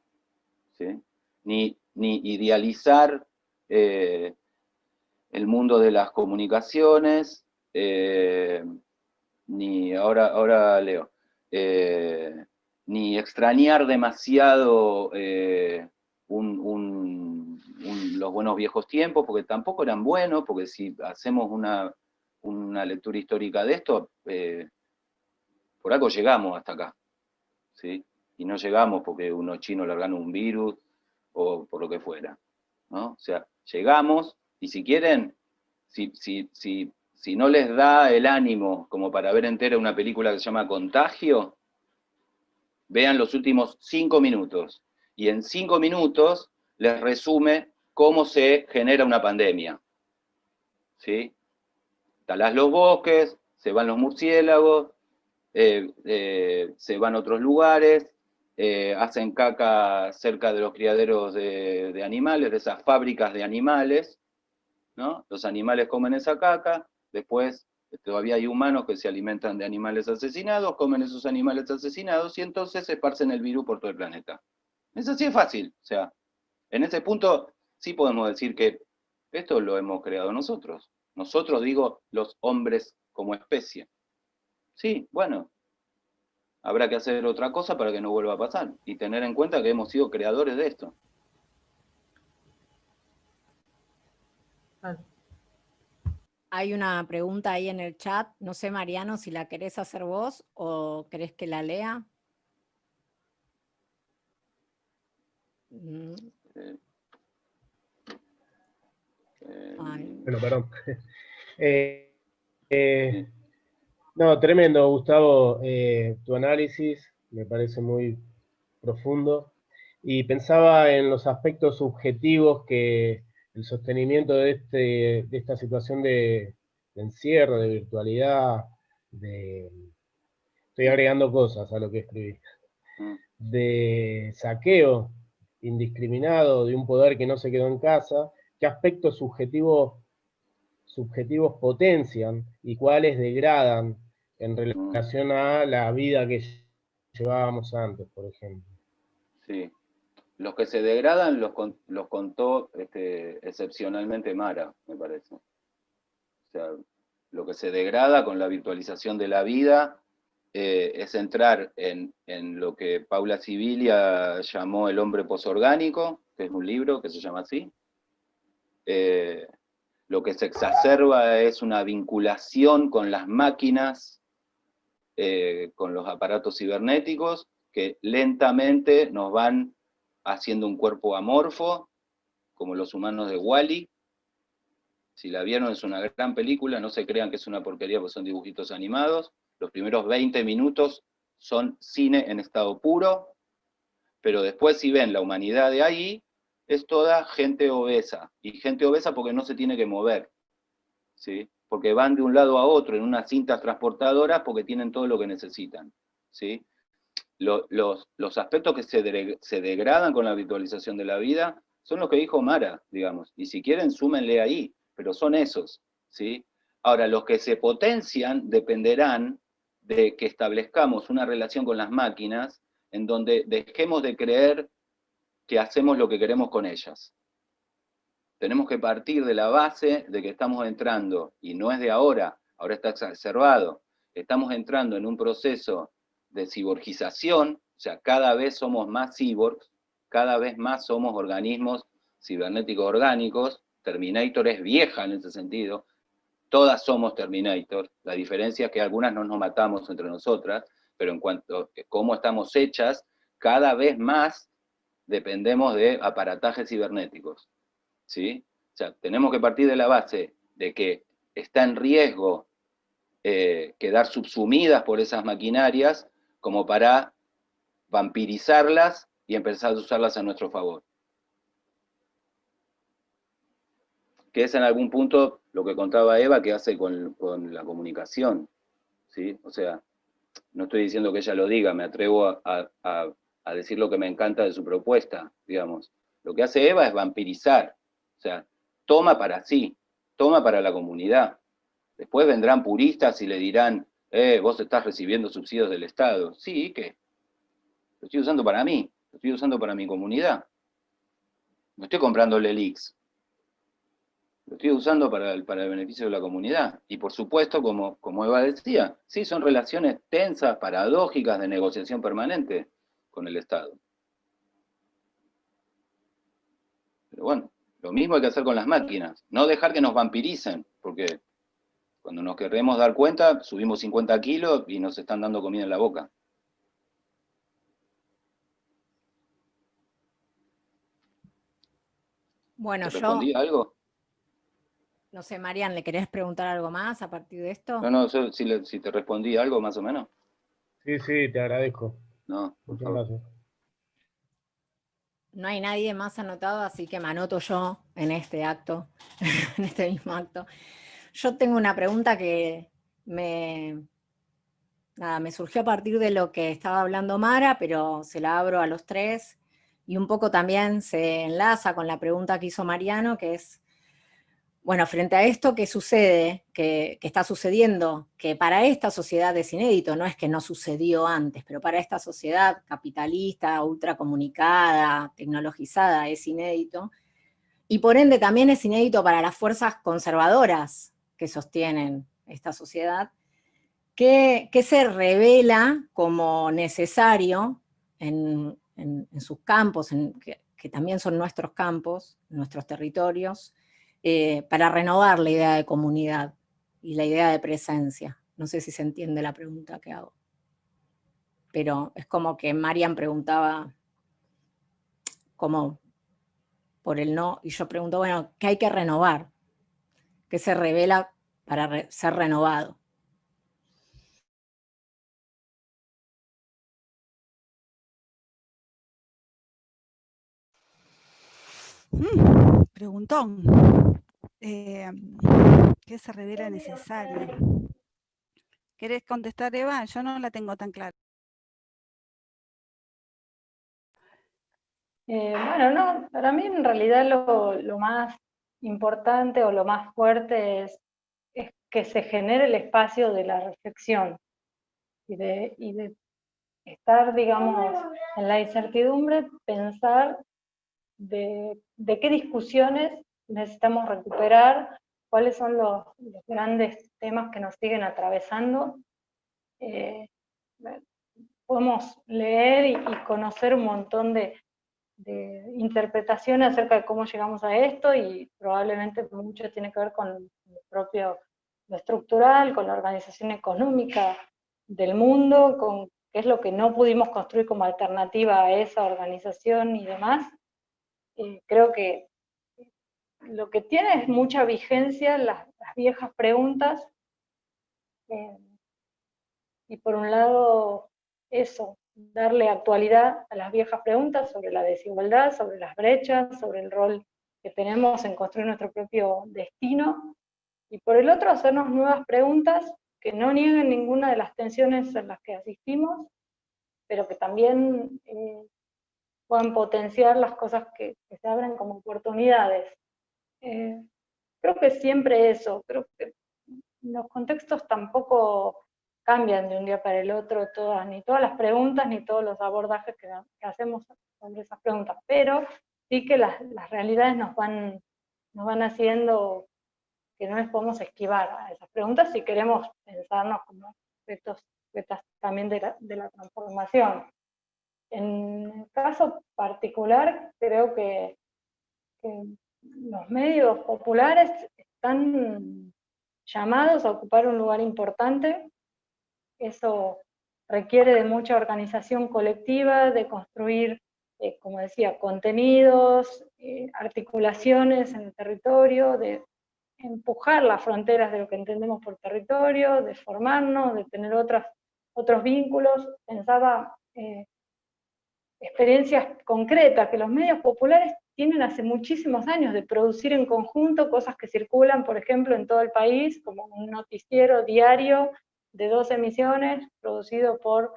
¿sí? Ni idealizar el mundo de las comunicaciones, ni ahora leo, ni extrañar demasiado los buenos viejos tiempos, porque tampoco eran buenos, porque si hacemos una lectura histórica de esto, por algo llegamos hasta acá, ¿sí? Y no llegamos porque unos chinos largaron un virus o por lo que fuera, ¿no? O sea, llegamos y si quieren, si no les da el ánimo como para ver entera una película que se llama Contagio, vean los últimos 5 minutos. Y en 5 minutos les resume cómo se genera una pandemia, ¿sí? Talás los bosques, se van los murciélagos, se van a otros lugares, hacen caca cerca de los criaderos de animales, de esas fábricas de animales, ¿no? Los animales comen esa caca, después todavía hay humanos que se alimentan de animales asesinados, comen esos animales asesinados y entonces se esparcen el virus por todo el planeta. Eso sí es fácil, o sea, en ese punto sí podemos decir que esto lo hemos creado nosotros. Nosotros, digo, los hombres como especie. Sí, bueno, habrá que hacer otra cosa para que no vuelva a pasar y tener en cuenta que hemos sido creadores de esto. Hay una pregunta ahí en el chat, no sé, Mariano, si la querés hacer vos o querés que la lea. Bueno, perdón. No, tremendo, Gustavo, tu análisis me parece muy profundo y pensaba en los aspectos subjetivos que el sostenimiento de esta situación de encierro, de virtualidad, estoy agregando cosas a lo que escribí, de saqueo indiscriminado de un poder que no se quedó en casa, qué aspectos subjetivos potencian y cuáles degradan en relación a la vida que llevábamos antes, por ejemplo. Sí. Los que se degradan los contó excepcionalmente Mara, me parece. O sea, lo que se degrada con la virtualización de la vida es entrar en lo que Paula Sibilia llamó el hombre posorgánico, que es un libro que se llama así. Lo que se exacerba es una vinculación con las máquinas, con los aparatos cibernéticos, que lentamente nos van haciendo un cuerpo amorfo, como los humanos de Wall-E. Si la vieron, es una gran película, no se crean que es una porquería porque son dibujitos animados. Los primeros 20 minutos son cine en estado puro, pero después si ven la humanidad de ahí, es toda gente obesa, y gente obesa porque no se tiene que mover, ¿sí? Porque van de un lado a otro en unas cintas transportadoras porque tienen todo lo que necesitan, ¿sí? Los aspectos que se degradan con la virtualización de la vida son los que dijo Mara, digamos, y si quieren súmenle ahí, pero son esos, ¿sí? Ahora, los que se potencian dependerán de que establezcamos una relación con las máquinas en donde dejemos de creer que hacemos lo que queremos con ellas. Tenemos que partir de la base de que estamos entrando, y no es de ahora, ahora está exacerbado, estamos entrando en un proceso de ciborgización, o sea, cada vez somos más cyborgs, cada vez más somos organismos cibernéticos orgánicos. Terminator es vieja en ese sentido, todas somos Terminator, la diferencia es que algunas no nos matamos entre nosotras, pero en cuanto a cómo estamos hechas, cada vez más dependemos de aparatajes cibernéticos, ¿sí? O sea, tenemos que partir de la base de que está en riesgo quedar subsumidas por esas maquinarias como para vampirizarlas y empezar a usarlas a nuestro favor. Que es en algún punto lo que contaba Eva que hace con la comunicación, ¿sí? O sea, no estoy diciendo que ella lo diga, me atrevo a decir lo que me encanta de su propuesta, digamos. Lo que hace Eva es vampirizar, o sea, toma para sí, toma para la comunidad. Después vendrán puristas y le dirán, vos estás recibiendo subsidios del Estado. Sí, ¿qué? Lo estoy usando para mí, lo estoy usando para mi comunidad. No estoy comprándole leaks. Lo estoy usando para el beneficio de la comunidad. Y por supuesto, como Eva decía, sí, son relaciones tensas, paradójicas, de negociación permanente con el Estado. Pero bueno, lo mismo hay que hacer con las máquinas. No dejar que nos vampiricen, porque cuando nos queremos dar cuenta, subimos 50 kilos y nos están dando comida en la boca. Bueno, ¿Te respondí algo? No sé, Marian, ¿le querés preguntar algo más a partir de esto? No, si te respondí algo más o menos. Sí, te agradezco. No, muchas gracias. No hay nadie más anotado, así que me anoto yo en este acto, en este mismo acto. Yo tengo una pregunta que me nada, me surgió a partir de lo que estaba hablando Mara, pero se la abro a los tres, y un poco también se enlaza con la pregunta que hizo Mariano, que es, bueno, frente a esto, ¿qué sucede? ¿Qué está sucediendo? Que para esta sociedad es inédito, no es que no sucedió antes, pero para esta sociedad capitalista, ultracomunicada, tecnologizada, es inédito. Y por ende también es inédito para las fuerzas conservadoras que sostienen esta sociedad, que se revela como necesario en sus campos, que también son nuestros campos, nuestros territorios, para renovar la idea de comunidad y la idea de presencia. No sé si se entiende la pregunta que hago. Pero es como que Marian preguntaba como por el no, y yo pregunto, bueno, ¿qué hay que renovar? ¿Qué se revela para ser renovado? Preguntón. ¿Qué se revela necesario? ¿Querés contestar, Eva? Yo no la tengo tan clara. Bueno, no, para mí en realidad lo más importante o lo más fuerte es que se genere el espacio de la reflexión y de estar, digamos, en la incertidumbre, pensar de qué discusiones necesitamos recuperar, cuáles son los grandes temas que nos siguen atravesando. Podemos leer y conocer un montón de interpretaciones acerca de cómo llegamos a esto, y probablemente mucho tiene que ver con lo estructural, con la organización económica del mundo, con qué es lo que no pudimos construir como alternativa a esa organización y demás. Creo que lo que tiene es mucha vigencia las viejas preguntas, y por un lado eso, darle actualidad a las viejas preguntas sobre la desigualdad, sobre las brechas, sobre el rol que tenemos en construir nuestro propio destino, y por el otro hacernos nuevas preguntas que no nieguen ninguna de las tensiones en las que asistimos, pero que también puedan potenciar las cosas que se abren como oportunidades. Creo que siempre eso, creo que los contextos tampoco cambian de un día para el otro, ni todas las preguntas, ni todos los abordajes que hacemos sobre esas preguntas, pero sí que las realidades nos van haciendo que no les podemos esquivar a esas preguntas si queremos pensarnos como sujetos también de la transformación. En el caso particular, creo que los medios populares están llamados a ocupar un lugar importante. Eso requiere de mucha organización colectiva, de construir, como decía, contenidos, articulaciones en el territorio, de empujar las fronteras de lo que entendemos por territorio, de formarnos, de tener otros vínculos. Pensaba experiencias concretas que los medios populares tienen hace muchísimos años de producir en conjunto cosas que circulan, por ejemplo, en todo el país, como un noticiero diario de 2 emisiones, producido por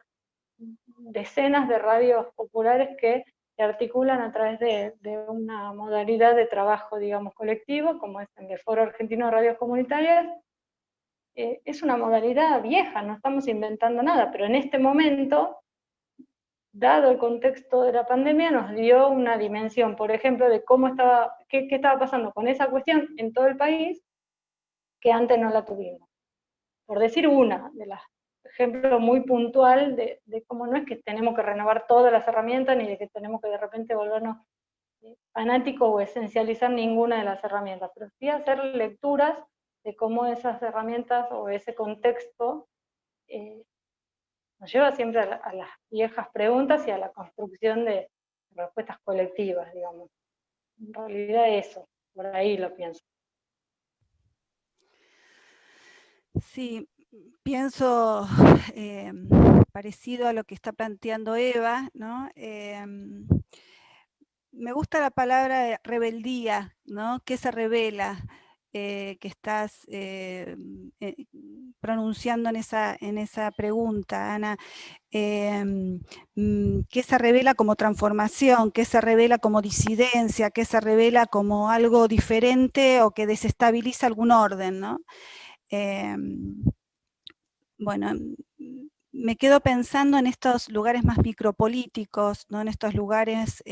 decenas de radios populares que se articulan a través de una modalidad de trabajo, digamos, colectivo, como es el Foro Argentino de Radios Comunitarias. Es una modalidad vieja, no estamos inventando nada, pero en este momento, dado el contexto de la pandemia, nos dio una dimensión, por ejemplo, de qué estaba pasando con esa cuestión en todo el país, que antes no la tuvimos. Por decir una de las ejemplos muy puntual de cómo no es que tenemos que renovar todas las herramientas, ni de que tenemos que de repente volvernos fanáticos o esencializar ninguna de las herramientas, pero sí hacer lecturas de cómo esas herramientas o ese contexto nos lleva siempre a las viejas preguntas y a la construcción de respuestas colectivas, digamos. En realidad eso, por ahí lo pienso. Sí, pienso parecido a lo que está planteando Eva, ¿no? Me gusta la palabra rebeldía, ¿no? ¿Qué se revela? Que estás pronunciando en esa pregunta, Ana. ¿Qué se revela como transformación? ¿Qué se revela como disidencia? ¿Qué se revela como algo diferente o que desestabiliza algún orden, ¿no? Bueno, me quedo pensando en estos lugares más micropolíticos, ¿no? En estos lugares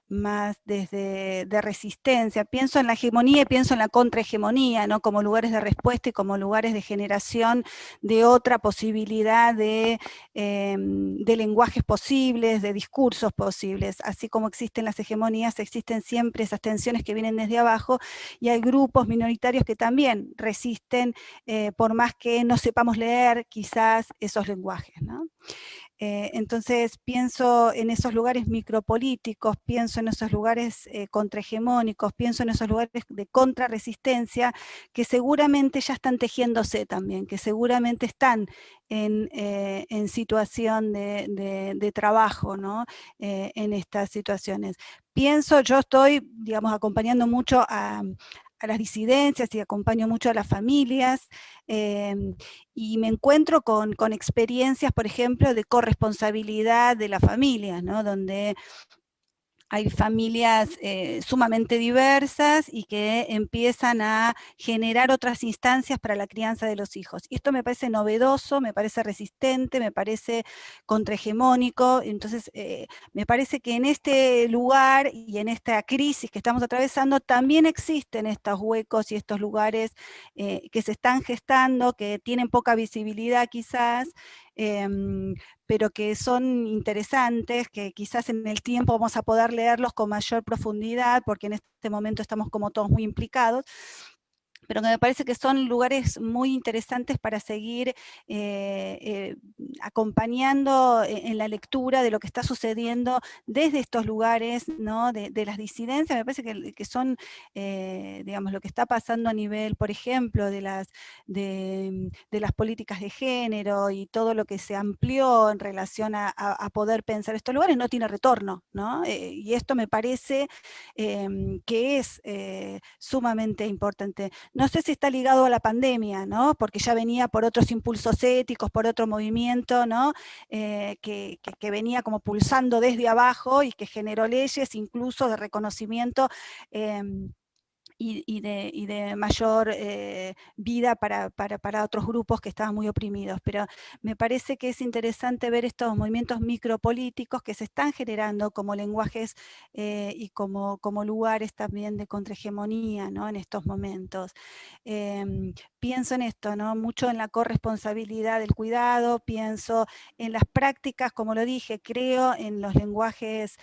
más de resistencia. Pienso en la hegemonía y pienso en la contrahegemonía, ¿no? Como lugares de respuesta y como lugares de generación de otra posibilidad de lenguajes posibles, de discursos posibles. Así como existen las hegemonías, existen siempre esas tensiones que vienen desde abajo, y hay grupos minoritarios que también resisten, por más que no sepamos leer quizás esos lenguajes, ¿no? Entonces pienso en esos lugares micropolíticos, pienso en esos lugares contrahegemónicos, pienso en esos lugares de contrarresistencia que seguramente ya están tejiéndose también, que seguramente están en situación de trabajo, ¿no? En estas situaciones. Pienso, yo estoy, digamos, acompañando mucho a las disidencias y acompaño mucho a las familias, y me encuentro con experiencias, por ejemplo, de corresponsabilidad de las familias, ¿no? Donde hay familias sumamente diversas y que empiezan a generar otras instancias para la crianza de los hijos. Y esto me parece novedoso, me parece resistente, me parece contrahegemónico. Entonces, me parece que en este lugar y en esta crisis que estamos atravesando también existen estos huecos y estos lugares que se están gestando, que tienen poca visibilidad quizás, pero que son interesantes, que quizás en el tiempo vamos a poder leerlos con mayor profundidad, porque en este momento estamos como todos muy implicados, pero que me parece que son lugares muy interesantes para seguir acompañando en la lectura de lo que está sucediendo desde estos lugares, ¿no? de las disidencias. Me parece que son, digamos, lo que está pasando a nivel, por ejemplo, de las políticas de género y todo lo que se amplió en relación a poder pensar estos lugares, no tiene retorno, ¿no? Y esto me parece que es sumamente importante. No sé si está ligado a la pandemia, ¿no? Porque ya venía por otros impulsos éticos, por otro movimiento, ¿no? Que venía como pulsando desde abajo y que generó leyes incluso de reconocimiento y de mayor vida para otros grupos que estaban muy oprimidos. Pero me parece que es interesante ver estos movimientos micropolíticos que se están generando como lenguajes y como lugares también de contrahegemonía, ¿no? En estos momentos. Pienso en esto, ¿no? Mucho en la corresponsabilidad del cuidado, pienso en las prácticas, como lo dije, creo en los lenguajes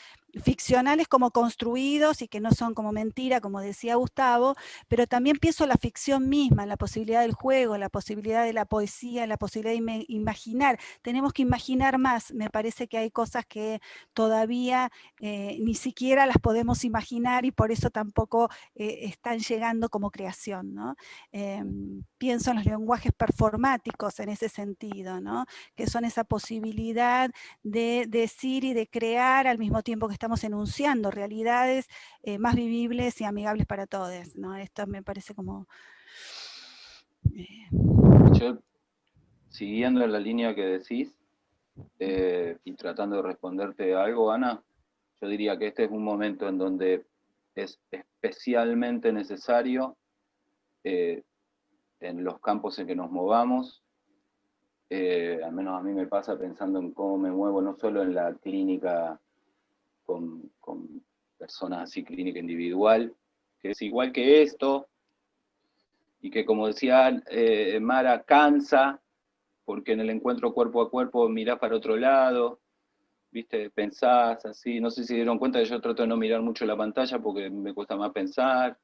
ficcionales como construidos y que no son como mentira, como decía Gustavo, pero también pienso en la ficción misma, en la posibilidad del juego, en la posibilidad de la poesía, en la posibilidad de imaginar. Tenemos que imaginar más. Me parece que hay cosas que todavía ni siquiera las podemos imaginar y por eso tampoco están llegando como creación, ¿no? Pienso en los lenguajes performáticos en ese sentido, ¿no? Que son esa posibilidad de decir y de crear al mismo tiempo que estamos enunciando realidades más vivibles y amigables para todos, ¿no? Esto me parece como... Yo, siguiendo la línea que decís, y tratando de responderte algo, Ana, yo diría que este es un momento en donde es especialmente necesario, en los campos en que nos movamos, al menos a mí me pasa pensando en cómo me muevo, no solo en la clínica con personas así, clínica individual, que es igual que esto, y que como decía Mara, cansa, porque en el encuentro cuerpo a cuerpo mirás para otro lado, ¿viste? Pensás así, no sé si dieron cuenta que yo trato de no mirar mucho la pantalla porque me cuesta más pensar,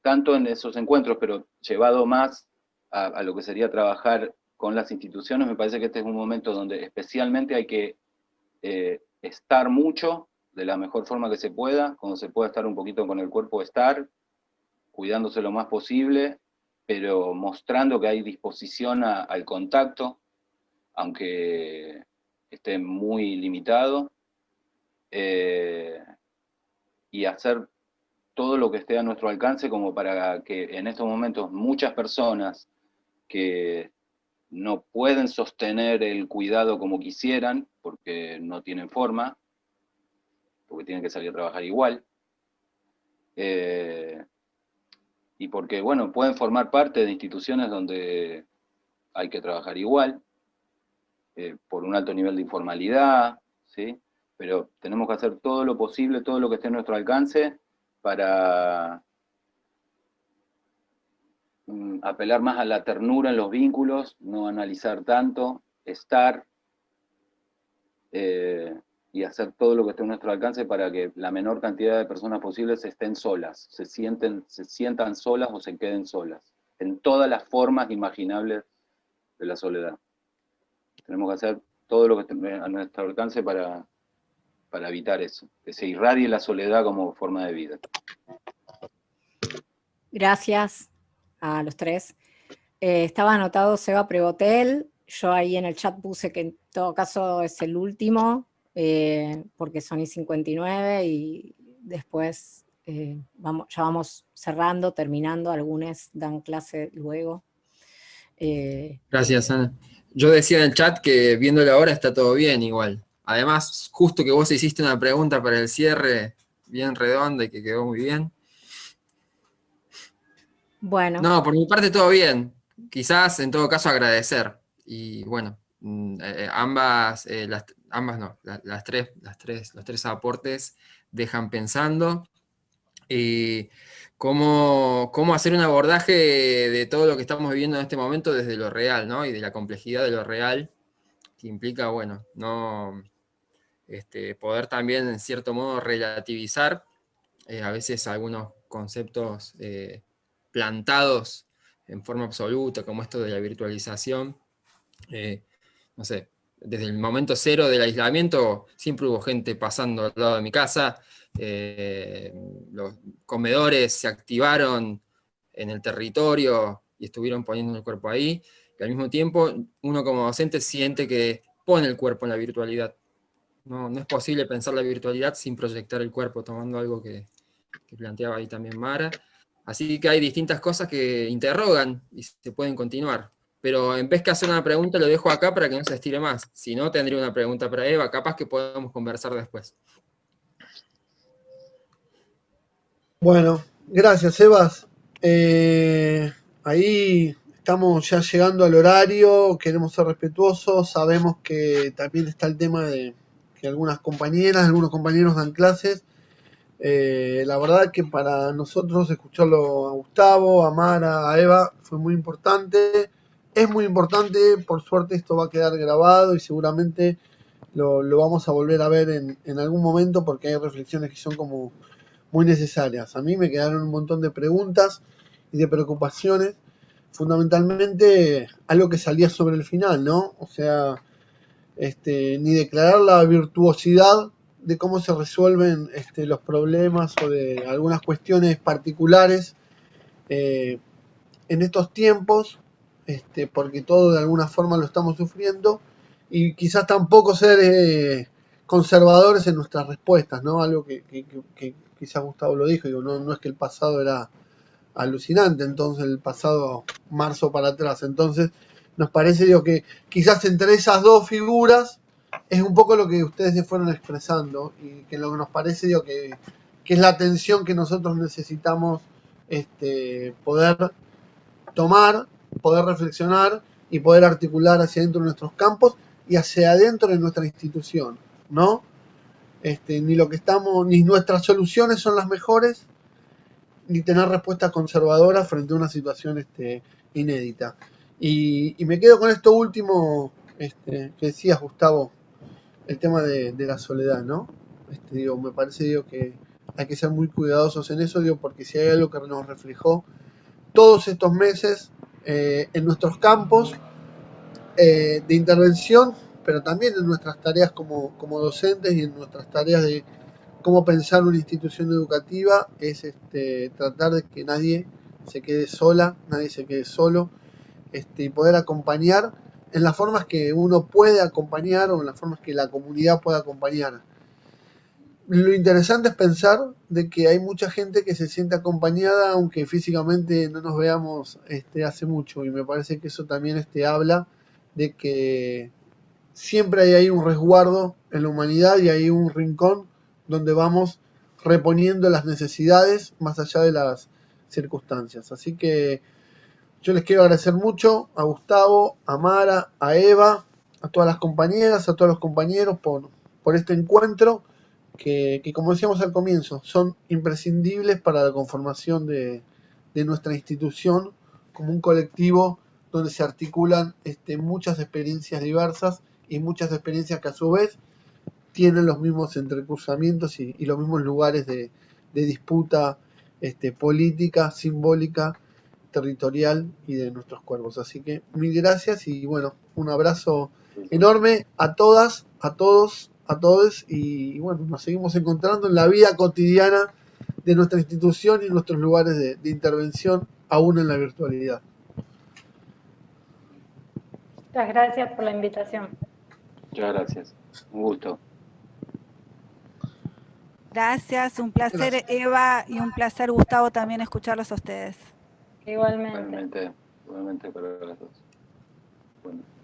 tanto en esos encuentros, pero llevado más a lo que sería trabajar con las instituciones, me parece que este es un momento donde especialmente hay que estar mucho, de la mejor forma que se pueda, cuando se pueda estar un poquito con el cuerpo, estar, cuidándose lo más posible, pero mostrando que hay disposición al contacto, aunque esté muy limitado, y hacer todo lo que esté a nuestro alcance como para que en estos momentos muchas personas que no pueden sostener el cuidado como quisieran, porque no tienen forma, porque tienen que salir a trabajar igual, y porque, bueno, pueden formar parte de instituciones donde hay que trabajar igual, por un alto nivel de informalidad, ¿sí? Pero tenemos que hacer todo lo posible, todo lo que esté a nuestro alcance para apelar más a la ternura en los vínculos, no analizar tanto, estar y hacer todo lo que esté a nuestro alcance para que la menor cantidad de personas posibles estén solas, se sientan solas o se queden solas, en todas las formas imaginables de la soledad. Tenemos que hacer todo lo que esté a nuestro alcance para evitar eso, que se irradie la soledad como forma de vida. Gracias a los tres. Estaba anotado Seba Prevotel, yo ahí en el chat puse que en todo caso es el último, porque son y 59 y después ya vamos cerrando, terminando, algunos dan clase luego. Gracias, Ana. Yo decía en el chat que viéndolo ahora está todo bien igual. Además, justo que vos hiciste una pregunta para el cierre bien redonda y que quedó muy bien. Bueno. No, por mi parte todo bien. Quizás en todo caso agradecer. Y bueno, los tres aportes dejan pensando cómo hacer un abordaje de todo lo que estamos viviendo en este momento desde lo real, ¿no? Y de la complejidad de lo real, que implica, bueno, no poder también en cierto modo relativizar a veces algunos conceptos plantados en forma absoluta, como esto de la virtualización. No sé, desde el momento cero del aislamiento siempre hubo gente pasando al lado de mi casa, los comedores se activaron en el territorio y estuvieron poniendo el cuerpo ahí, y al mismo tiempo uno como docente siente que pone el cuerpo en la virtualidad. No es posible pensar la virtualidad sin proyectar el cuerpo, tomando algo que planteaba ahí también Mara. Así que hay distintas cosas que interrogan y se pueden continuar. Pero en vez que hacer una pregunta, lo dejo acá para que no se estire más. Si no, tendría una pregunta para Eva, capaz que podamos conversar después. Bueno, gracias, Sebas. Ahí estamos ya llegando al horario, queremos ser respetuosos, sabemos que también está el tema de que algunos compañeros dan clases. La verdad que para nosotros escucharlo a Gustavo, a Mara, a Eva fue muy importante. Es muy importante, por suerte esto va a quedar grabado y seguramente lo vamos a volver a ver en algún momento porque hay reflexiones que son como muy necesarias. A mí me quedaron un montón de preguntas y de preocupaciones, fundamentalmente algo que salía sobre el final, ¿no? O sea, ni declarar la virtuosidad de cómo se resuelven los problemas o de algunas cuestiones particulares en estos tiempos, porque todo de alguna forma lo estamos sufriendo, y quizás tampoco ser conservadores en nuestras respuestas, ¿no? Algo que quizás Gustavo lo dijo, digo, no es que el pasado era alucinante, entonces el pasado marzo para atrás, entonces nos parece, digo, que quizás entre esas dos figuras es un poco lo que ustedes se fueron expresando y que lo que nos parece, digo, que es la atención que nosotros necesitamos poder tomar, poder reflexionar y poder articular hacia adentro de nuestros campos y hacia adentro de nuestra institución, ¿no? Ni nuestras soluciones son las mejores, ni tener respuestas conservadoras frente a una situación inédita. Y me quedo con esto último que decías, Gustavo, el tema de la soledad, ¿no? Me parece que hay que ser muy cuidadosos en eso, porque si hay algo que nos reflejó todos estos meses en nuestros campos de intervención, pero también en nuestras tareas como docentes y en nuestras tareas de cómo pensar una institución educativa, es tratar de que nadie se quede sola, nadie se quede solo, y poder acompañar en las formas que uno puede acompañar o en las formas que la comunidad puede acompañar. lo interesante es pensar de que hay mucha gente que se siente acompañada, aunque físicamente no nos veamos hace mucho, y me parece que eso también habla de que siempre hay ahí un resguardo en la humanidad y hay un rincón donde vamos reponiendo las necesidades más allá de las circunstancias. Así que yo les quiero agradecer mucho a Gustavo, a Mara, a Eva, a todas las compañeras, a todos los compañeros por este encuentro que como decíamos al comienzo, son imprescindibles para la conformación de nuestra institución como un colectivo donde se articulan muchas experiencias diversas y muchas experiencias que a su vez tienen los mismos entrecruzamientos y los mismos lugares de disputa política, simbólica, territorial y de nuestros cuerpos. Así que mil gracias y bueno, un abrazo enorme a todas, a todos, a todos y bueno, nos seguimos encontrando en la vida cotidiana de nuestra institución y nuestros lugares de intervención, aún en la virtualidad. Muchas gracias por la invitación. Muchas gracias. Un gusto. Gracias, un placer Eva y un placer Gustavo también escucharlos a ustedes. Igualmente. Igualmente para las dos. Bueno.